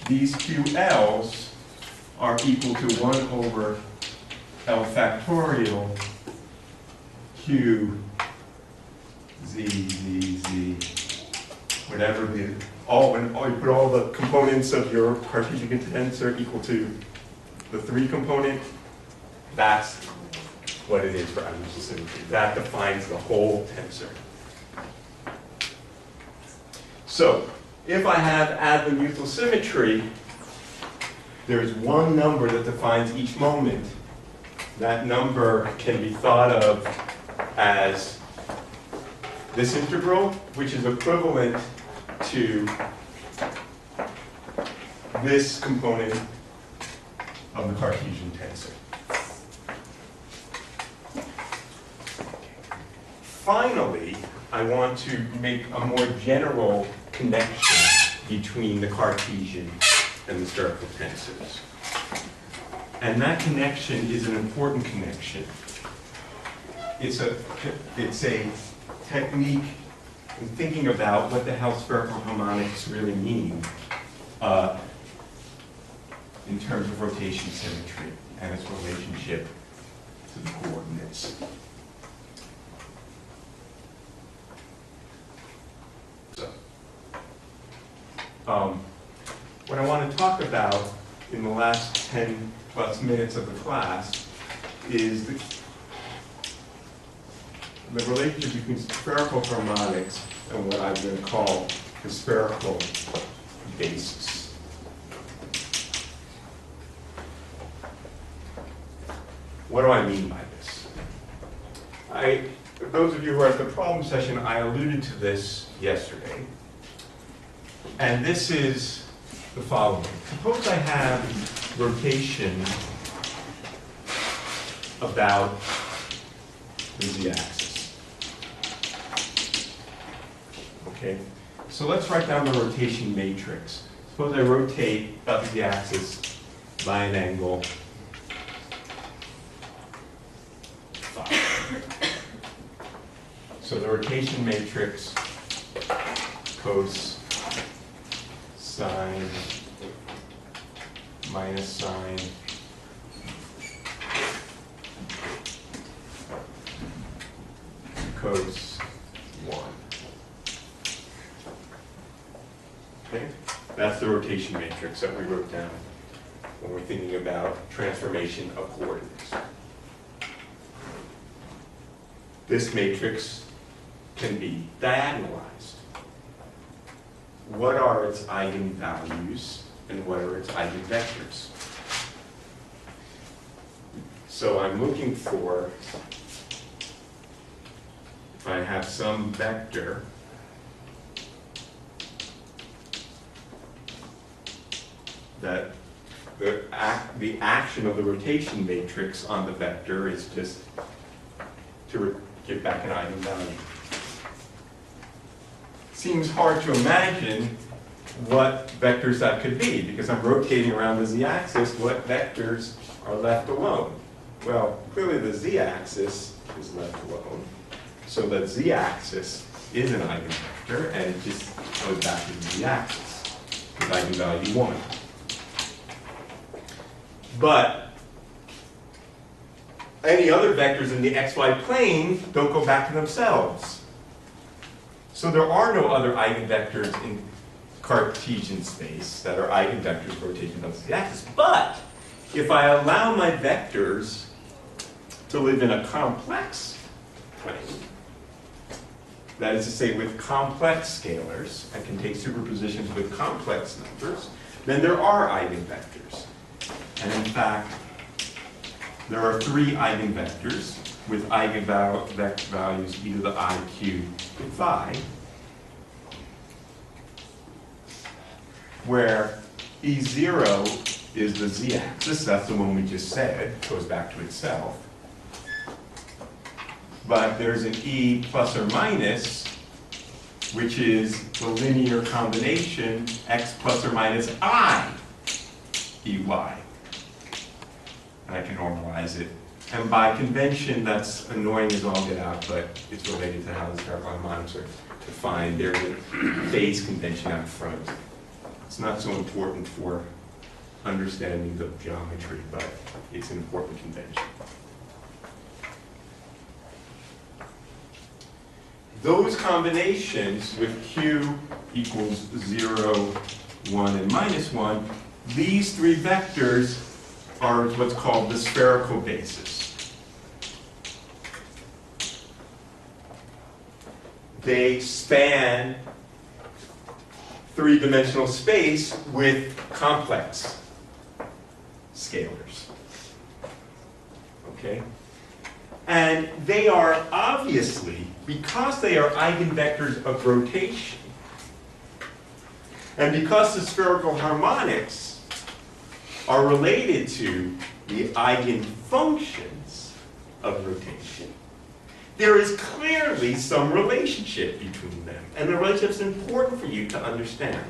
these QLs are equal to 1 over L factorial Q z, whatever you put all the components of your Cartesian tensor equal to the 3 component, that's what it is for azimuthal symmetry. That defines the whole tensor. So, if I have azimuthal symmetry, there's one number that defines each moment. That number can be thought of as this integral, which is equivalent to this component of the Cartesian tensor. Finally, I want to make a more general connection between the Cartesian and the spherical tensors. And that connection is an important connection. It's a technique in thinking about what the hell spherical harmonics really mean in terms of rotation symmetry and its relationship to the coordinates. So, what I want to talk about in the last 10 plus minutes of the class is the relationship between spherical harmonics and what I'm going to call the spherical basis. What do I mean by this? Those of you who are at the problem session, I alluded to this yesterday. And this is the following. Suppose I have rotation about the z-axis. Okay, so let's write down the rotation matrix. Suppose I rotate about the z-axis by an angle phi. So the rotation matrix cos sine minus sine cos 1. Okay? That's the rotation matrix that we wrote down when we're thinking about transformation of coordinates. This matrix can be diagonalized. What are its eigenvalues and what are its eigenvectors? So I'm looking for, if I have some vector that the action of the rotation matrix on the vector is just to give back an eigenvalue. Seems hard to imagine what vectors that could be, because I'm rotating around the z-axis. What vectors are left alone? Well, clearly the z-axis is left alone, so that z-axis is an eigenvector, and it just goes back to the z-axis with eigenvalue 1. But any other vectors in the xy plane don't go back to themselves. So there are no other eigenvectors in Cartesian space that are eigenvectors rotating about the axis. But if I allow my vectors to live in a complex plane, that is to say with complex scalars, I can take superpositions with complex numbers, then there are eigenvectors. And in fact, there are 3 eigenvectors with eigenvalues e to the I cubed phi, where E0 is the z-axis, that's the one we just said, goes back to itself. But there's an E plus or minus, which is the linear combination x plus or minus I EY. And I can normalize it. And by convention, that's annoying as all get out, but it's related to how the spherical harmonics are defined. There's a phase convention out front. It's not so important for understanding the geometry, but it's an important convention. Those combinations with Q equals 0, 1, and minus 1, these 3 vectors are what's called the spherical basis. They span 3-dimensional space with complex scalars. Okay? And they are obviously, because they are eigenvectors of rotation, and because the spherical harmonics are related to the eigenfunctions of rotation, there is clearly some relationship between them. And the relationship is important for you to understand.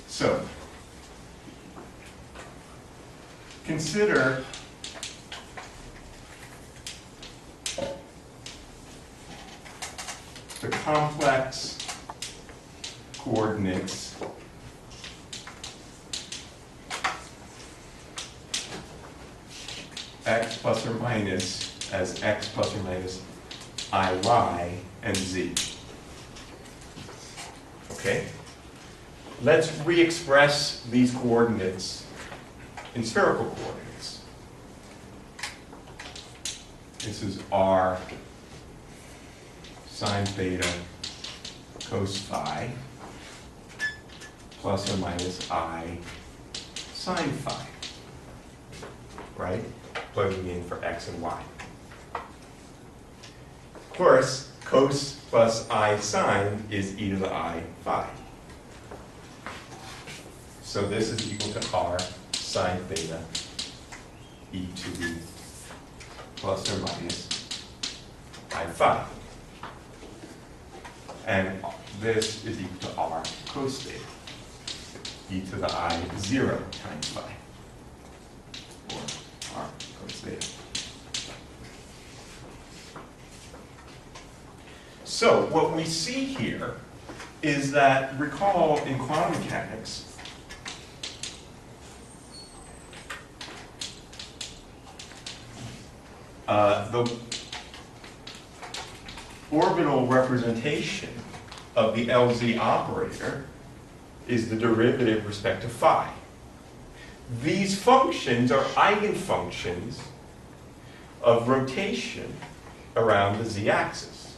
So, consider the complex coordinates x plus or minus as x plus or minus iy and z. Okay? Let's re-express these coordinates in spherical coordinates. This is r sine theta cos phi plus or minus I sine phi, right? Plugging in for x and y. Of course, cos plus I sine is e to the I phi. So this is equal to r sine theta e to the plus or minus I phi. And this is equal to r cos theta e to the I 0 times phi, or r cos theta. So what we see here is that, recall in quantum mechanics, the orbital representation of the LZ operator is the derivative with respect to phi. These functions are eigenfunctions of rotation around the z-axis.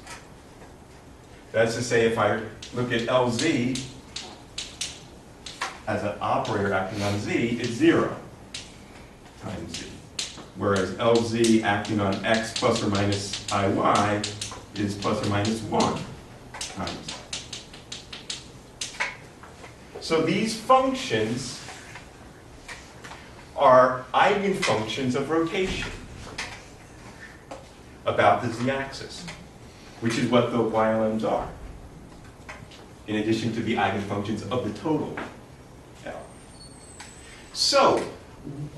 That's to say, if I look at LZ as an operator acting on z, it's 0 times z. Whereas LZ acting on x plus or minus IY is plus or minus 1 times. So these functions are eigenfunctions of rotation about the z-axis, which is what the YLMs are, in addition to the eigenfunctions of the total L. So,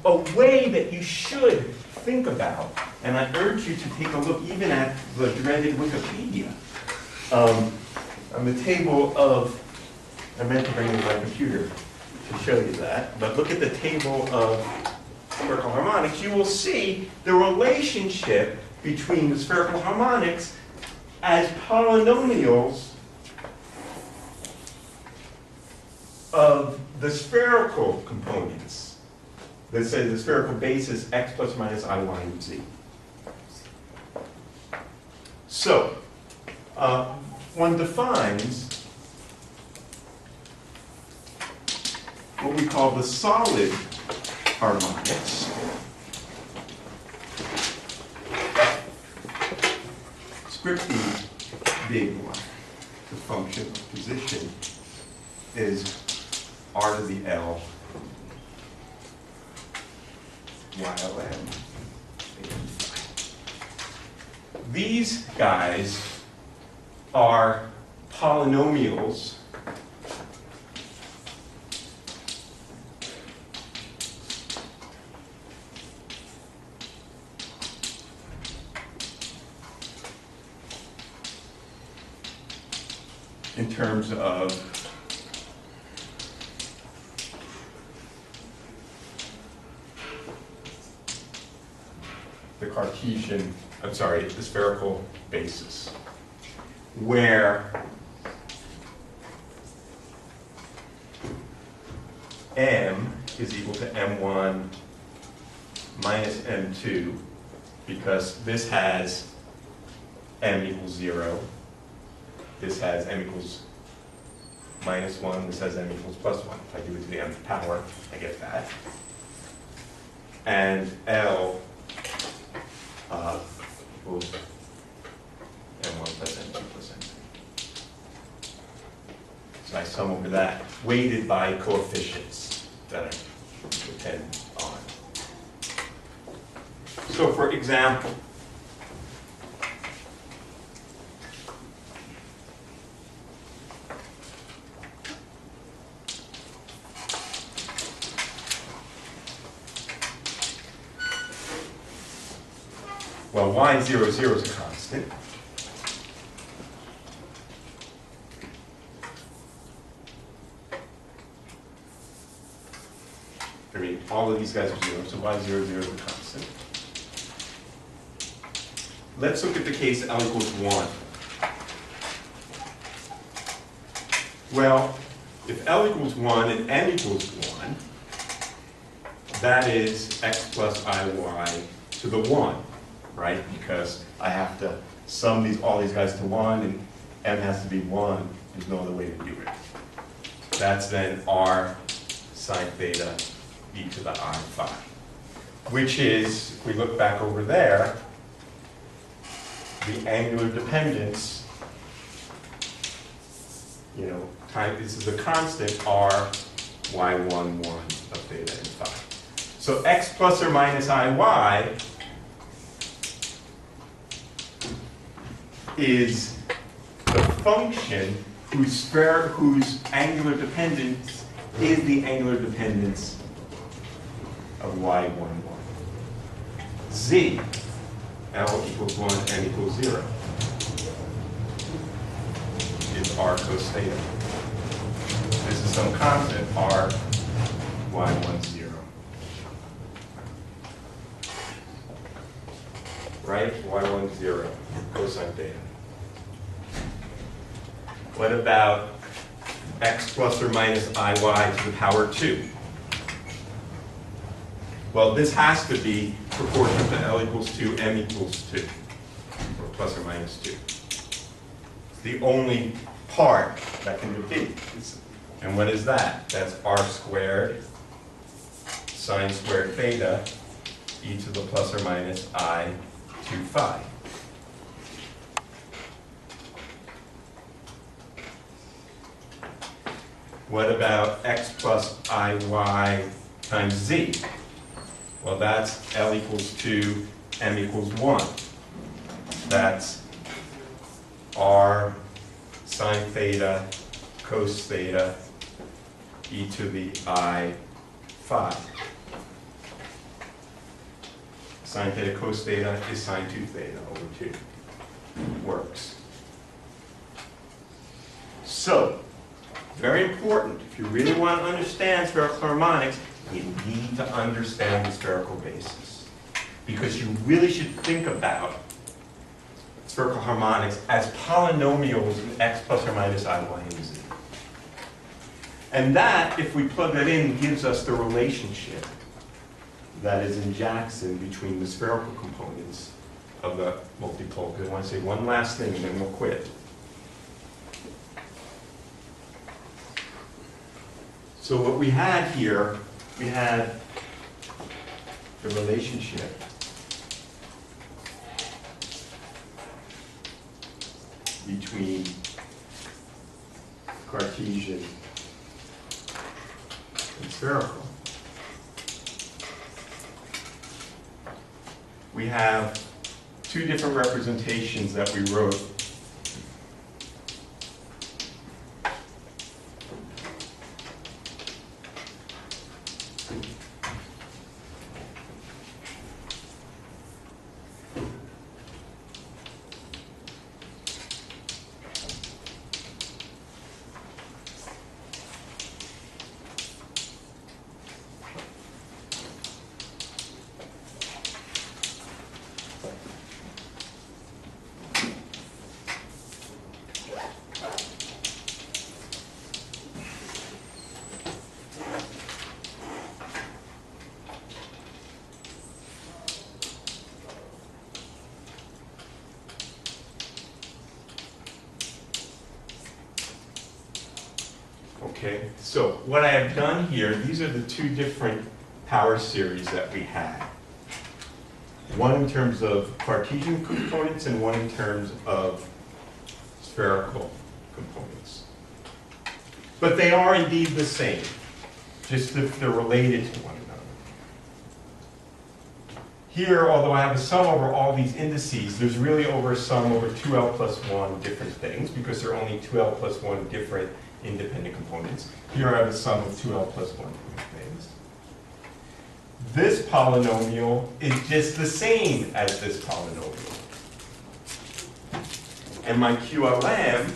a way that you should think about, and I urge you to take a look even at the dreaded Wikipedia, on the table of, I meant to bring in my computer to show you that, but look at the table of spherical harmonics, you will see the relationship between the spherical harmonics as polynomials of the spherical components. Let's say the spherical basis x plus or minus I, y, and z. So, one defines what we call the solid harmonics. Script the big one. The function of position is r to the L YLM. These guys are polynomials in terms of the Cartesian, I'm sorry, the spherical basis, where M is equal to M1 minus M2, because this has M equals 0, this has M equals minus 1, this has M equals plus 1. If I do it to the mth power, I get that. and L equals M1 plus M2 plus M3. So I sum over that, weighted by coefficients that I depend on. So for example, well, y00 is a constant. I mean, all of these guys are 0, so y00 is a constant. Let's look at the case L equals 1. Well, if L equals 1 and M equals 1, that is x plus iy to the 1, right? Because I have to sum all these guys to 1, and M has to be 1. There's no other way to do it. That's then r sine theta e to the I phi, which is, if we look back over there, the angular dependence, you know, this is a constant r y11 of theta and phi. So x plus or minus iy is the function whose angular dependence is the angular dependence of y11. Z, L equals 1, M equals 0, is r cos theta. This is some constant, r y10. Right? y10 cosine theta. What about x plus or minus iy to the power 2? Well, this has to be proportional to L equals 2, M equals 2, or plus or minus 2. It's the only part that can be. And what is that? That's r squared sine squared theta e to the plus or minus I 2 phi. What about x plus iy times z? Well, that's L equals 2, M equals 1. That's r sine theta cos theta e to the I phi. Sine theta cos theta is sine 2 theta over 2. Works. So, very important, if you really want to understand spherical harmonics, you need to understand the spherical basis. Because you really should think about spherical harmonics as polynomials in x plus or minus I, y, and z. And that, if we plug that in, gives us the relationship that is in Jackson between the spherical components of the multipole. I want to say one last thing and then we'll quit. So what we had here, we had the relationship between Cartesian and spherical. We have two different representations that we wrote. Okay, so what I have done here, these are the two different power series that we had. One in terms of Cartesian components and one in terms of spherical components. But they are indeed the same, just if they're related to one another. Here, although I have a sum over all these indices, there's really over a sum over 2L plus 1 different things, because there are only 2L plus 1 different independent components. Here I have a sum of 2L plus 1 different things. This polynomial is just the same as this polynomial. And my QLM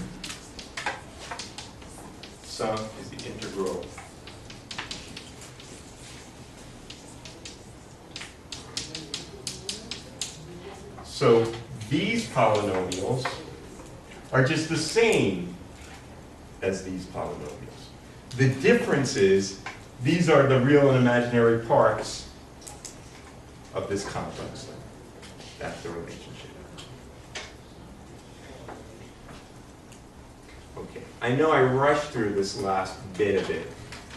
sum is the integral so these polynomials are just the same as these polynomials. The difference is these are the real and imaginary parts of this complex thing. That's the relationship. Okay, I know I rushed through this last bit of it.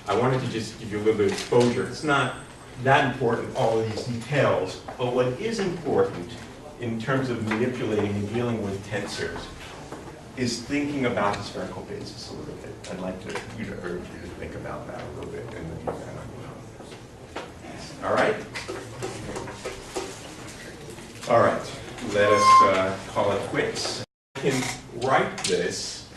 I wanted to just give you a little bit of exposure. It's not that important, all of these details, but what is important in terms of manipulating and dealing with tensors is thinking about the spherical basis a little bit. I'd like to urge you to think about that a little bit and review that. All right? All right, let us call it quits. I can write this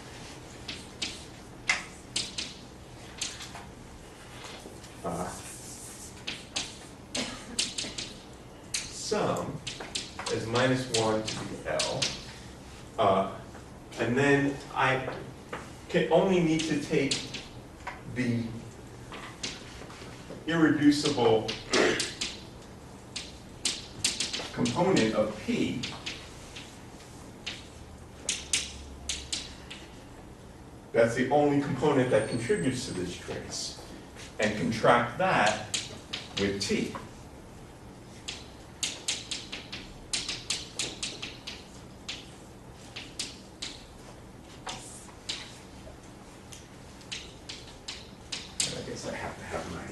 sum as minus 1 to the L. And then I can only need to take the irreducible component of P that's the only component that contributes to this trace, and contract that with T. I have to have my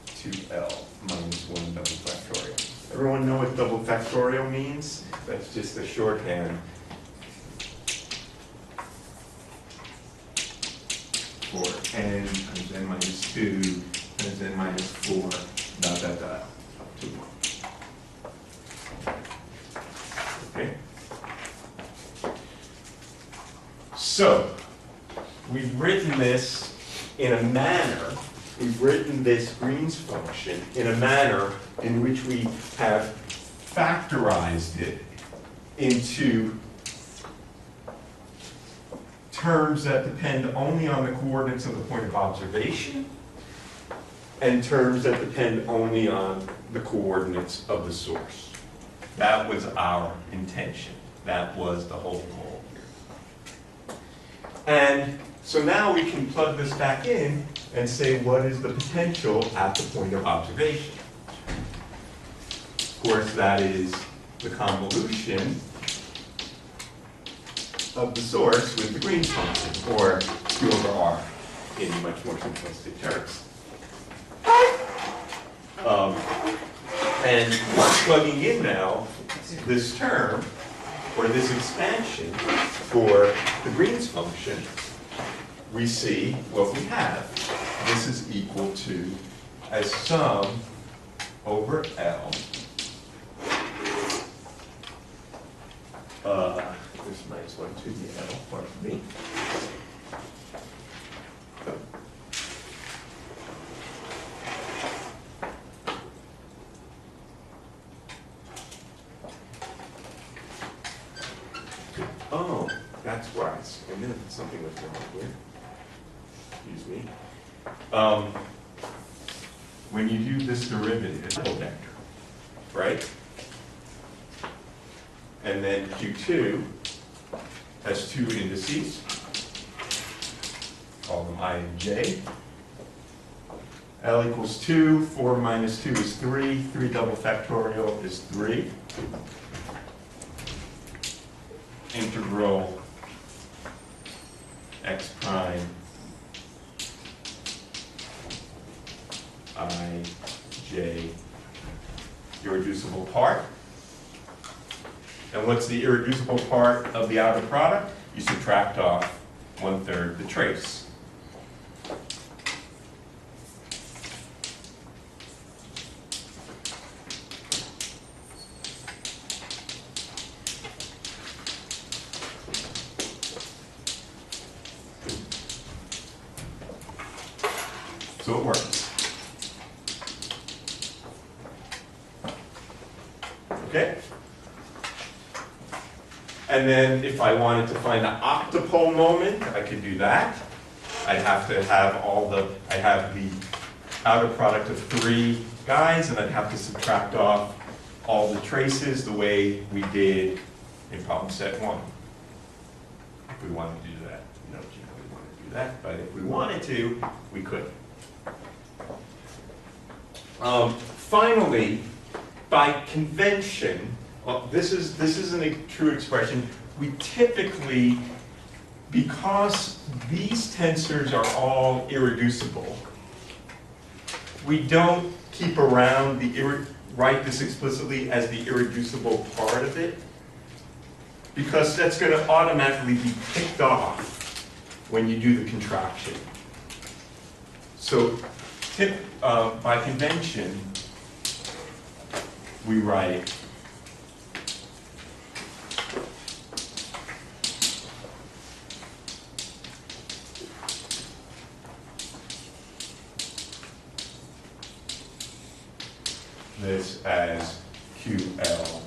2L minus 1 double factorial. Everyone know what double factorial means? That's just a shorthand for n times n minus 2 times n minus 4, dot, dot, dot, up to 1. Okay? So, we've written this in a manner, we've written this Green's function in a manner in which we have factorized it into terms that depend only on the coordinates of the point of observation and terms that depend only on the coordinates of the source. That was our intention. That was the whole goal here. And so now we can plug this back in and say, what is the potential at the point of observation? Of course, that is the convolution of the source with the Green's function, or Q over R in much more simplistic terms. And plugging in now this term, or this expansion for the Green's function, we see what we have. This is equal to a sum over L. This minus 1 to the L, pardon me. Oh, that's why. I knew something was wrong here. Excuse me. When you do this derivative, it's a vector, right? And then Q2 has two indices. Call them I and J. L equals 2, 4 minus 2 is 3, 3 double factorial is 3. Integral x prime ij irreducible part. And what's the irreducible part of the outer product? You subtract off 1/3 the trace. So it works. Okay? And then if I wanted to find the octupole moment, I could do that. I'd have to have I'd have the outer product of 3 guys, and I'd have to subtract off all the traces the way we did in problem set 1. If we wanted to do that. We don't generally want to do that, but if we wanted to, we could. Finally, by convention, this isn't a true expression. We typically, because these tensors are all irreducible, we don't keep around write this explicitly as the irreducible part of it, because that's going to automatically be picked off when you do the contraction. So by convention, we write this as QL,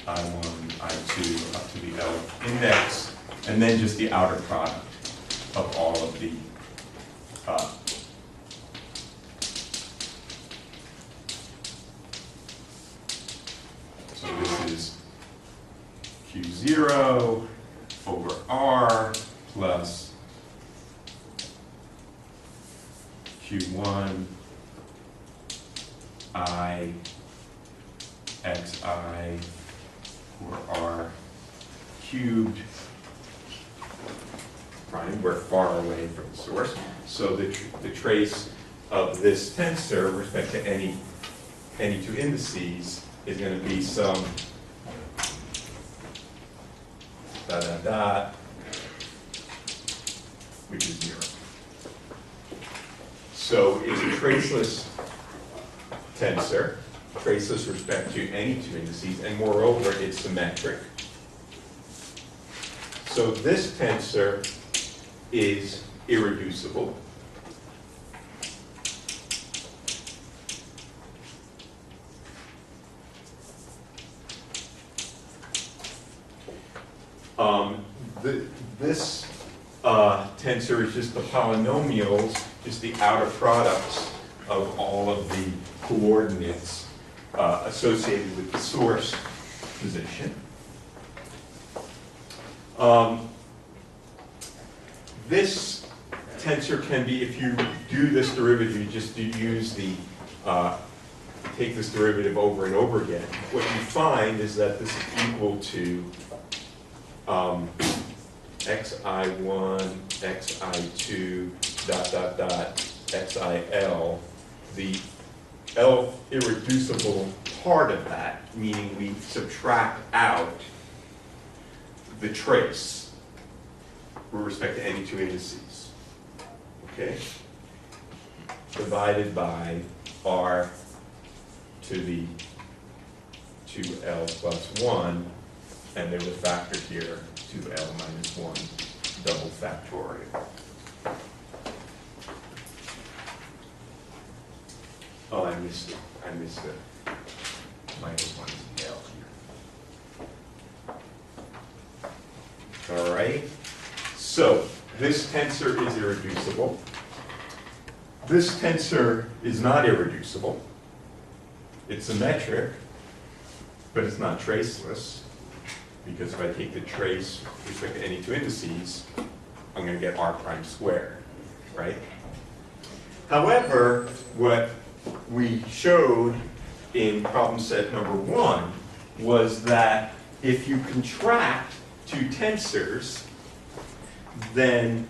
I1, I2, up to the L index, and then just the outer product of all of the so this is Q0 over R plus Q1 I xi or R cubed prime. We're far away from the source. So the trace of this tensor with respect to any 2 indices is going to be some dot dot dot, which is 0. So it's a traceless tensor, traceless with respect to any 2 indices, and moreover, it's symmetric. So this tensor is irreducible. This tensor is just the polynomials, just the outer products of all of the coordinates associated with the source position. This tensor can be, if you do this derivative, you just use the, take this derivative over and over again. What you find is that this is equal to xi1, xi2, dot, dot, dot, xil, the L irreducible part of that, meaning we subtract out the trace with respect to any 2 indices, okay? Divided by R to the 2L plus 1, and there's a factor here, 2L minus 1, double factorial. Oh, I missed it. I missed it. Minus 1 is L here. All right. So this tensor is irreducible. This tensor is not irreducible. It's symmetric, but it's not traceless, because if I take the trace with respect to any 2 indices, I'm going to get R prime squared, right? However, what we showed in problem set number 1 was that if you contract 2 tensors, then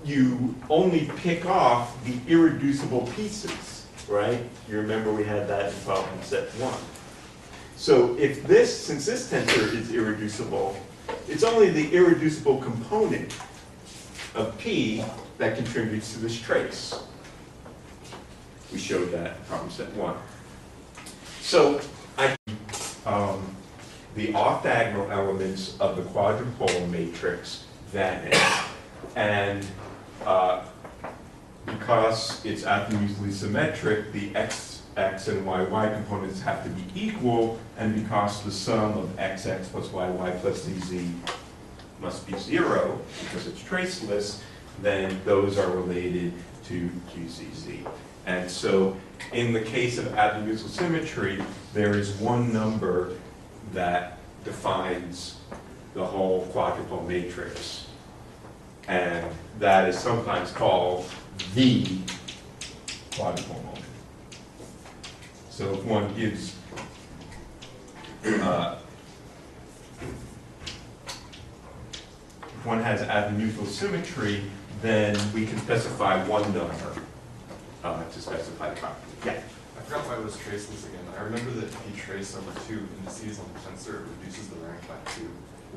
you only pick off the irreducible pieces, right? You remember we had that in problem set 1. So if this, since this tensor is irreducible, it's only the irreducible component of P that contributes to this trace. We showed that in problem set 1. So the off-diagonal elements of the quadrupole matrix vanish, and because it's azimuthally symmetric, the x and y components have to be equal, and because the sum of xx plus yy plus dz must be 0, because it's traceless, then those are related to QCZ. And so in the case of azimuthal symmetry, there is one number that defines the whole quadrupole matrix. And that is sometimes called the quadrupole moment. So if one gives if one has azimuthal symmetry, then we can specify one number to specify the property. Yeah. I forgot why it was traceless again. I remember that if you trace over 2 indices on the tensor, it reduces the rank by 2.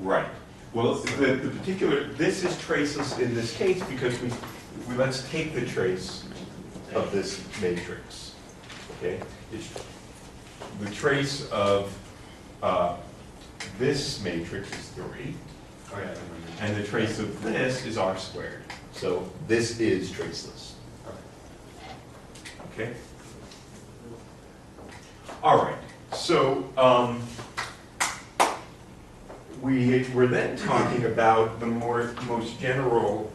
Right. Well, the particular, this is traceless in this case because we let's take the trace of this matrix. Okay? The trace of this matrix is 3. Oh yeah, I remember. And the trace of this is r squared. So this is traceless. Okay? All right. So we're then talking about the most general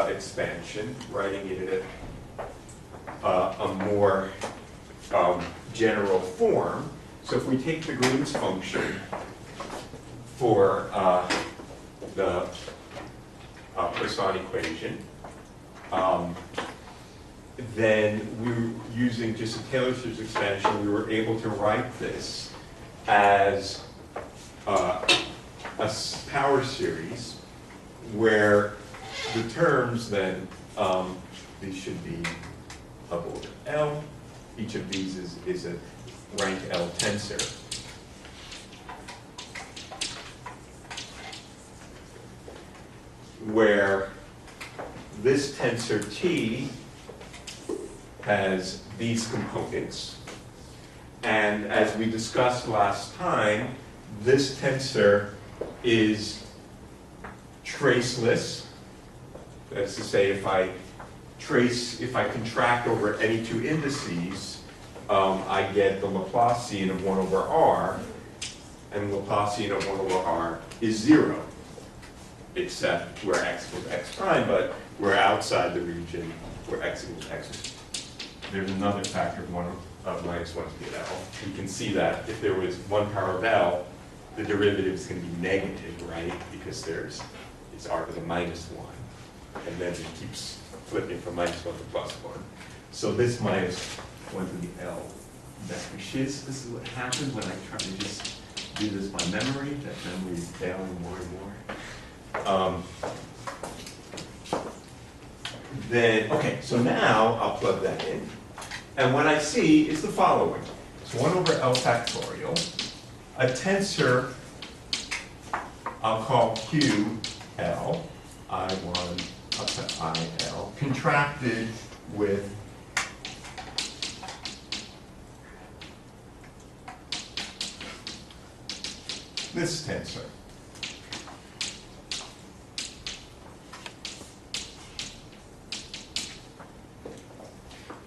expansion, writing it in a more general form. So if we take the Green's function for the Poisson equation, then we were using just a Taylor-Series expansion, we were able to write this as a power series where the terms then, these should be of order L. Each of these is a rank L tensor. Where this tensor T has these components. And as we discussed last time, this tensor is traceless. That's to say, if I contract over any 2 indices, I get the Laplacian of 1 over r, and the Laplacian of 1 over r is 0, except where x equals x prime, but we're outside the region where x equals x. There's another factor of 1 of minus 1 to the L. You can see that if there was 1 power of L, the derivative is going to be negative, right? Because it's r to the minus 1. And then it keeps flipping from minus 1 to plus 1. So this minus 1 to the L vanishes. This is what happens when I try to just do this by memory. That memory is failing more and more. Okay, so now I'll plug that in. And what I see is the following. It's 1 over L factorial. A tensor I'll call QL, I1 up to IL, contracted with this tensor.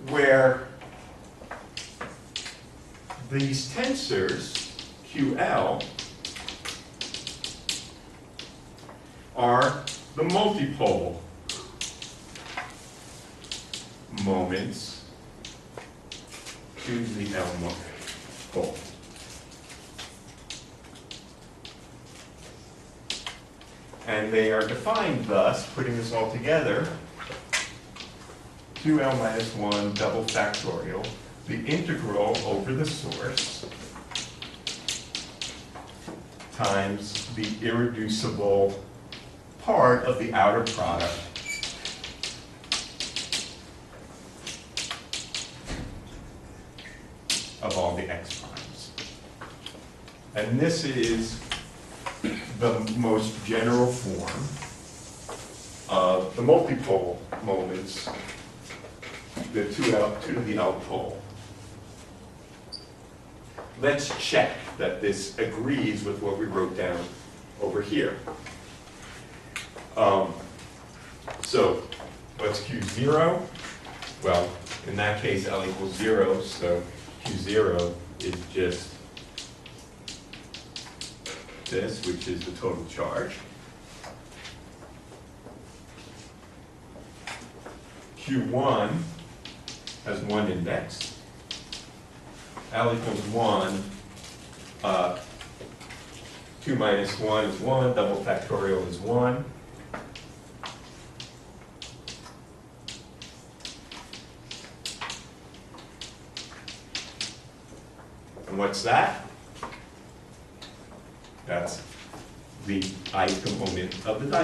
Where these tensors, QL, are the multipole moments to the L pole. And they are defined thus, putting this all together, 2L minus 1 double factorial, the integral over the source times the irreducible part of the outer product x primes. And this is the most general form of the multipole moments, the two to the outpole. Let's check that this agrees with what we wrote down over here. So what's Q0? Well, in that case, L equals 0, so Q0 is just this, which is the total charge. Q1 has one index. L equals 1. 2 minus 1 is 1. Double factorial is 1. And what's that? That's the ith component of the diagram.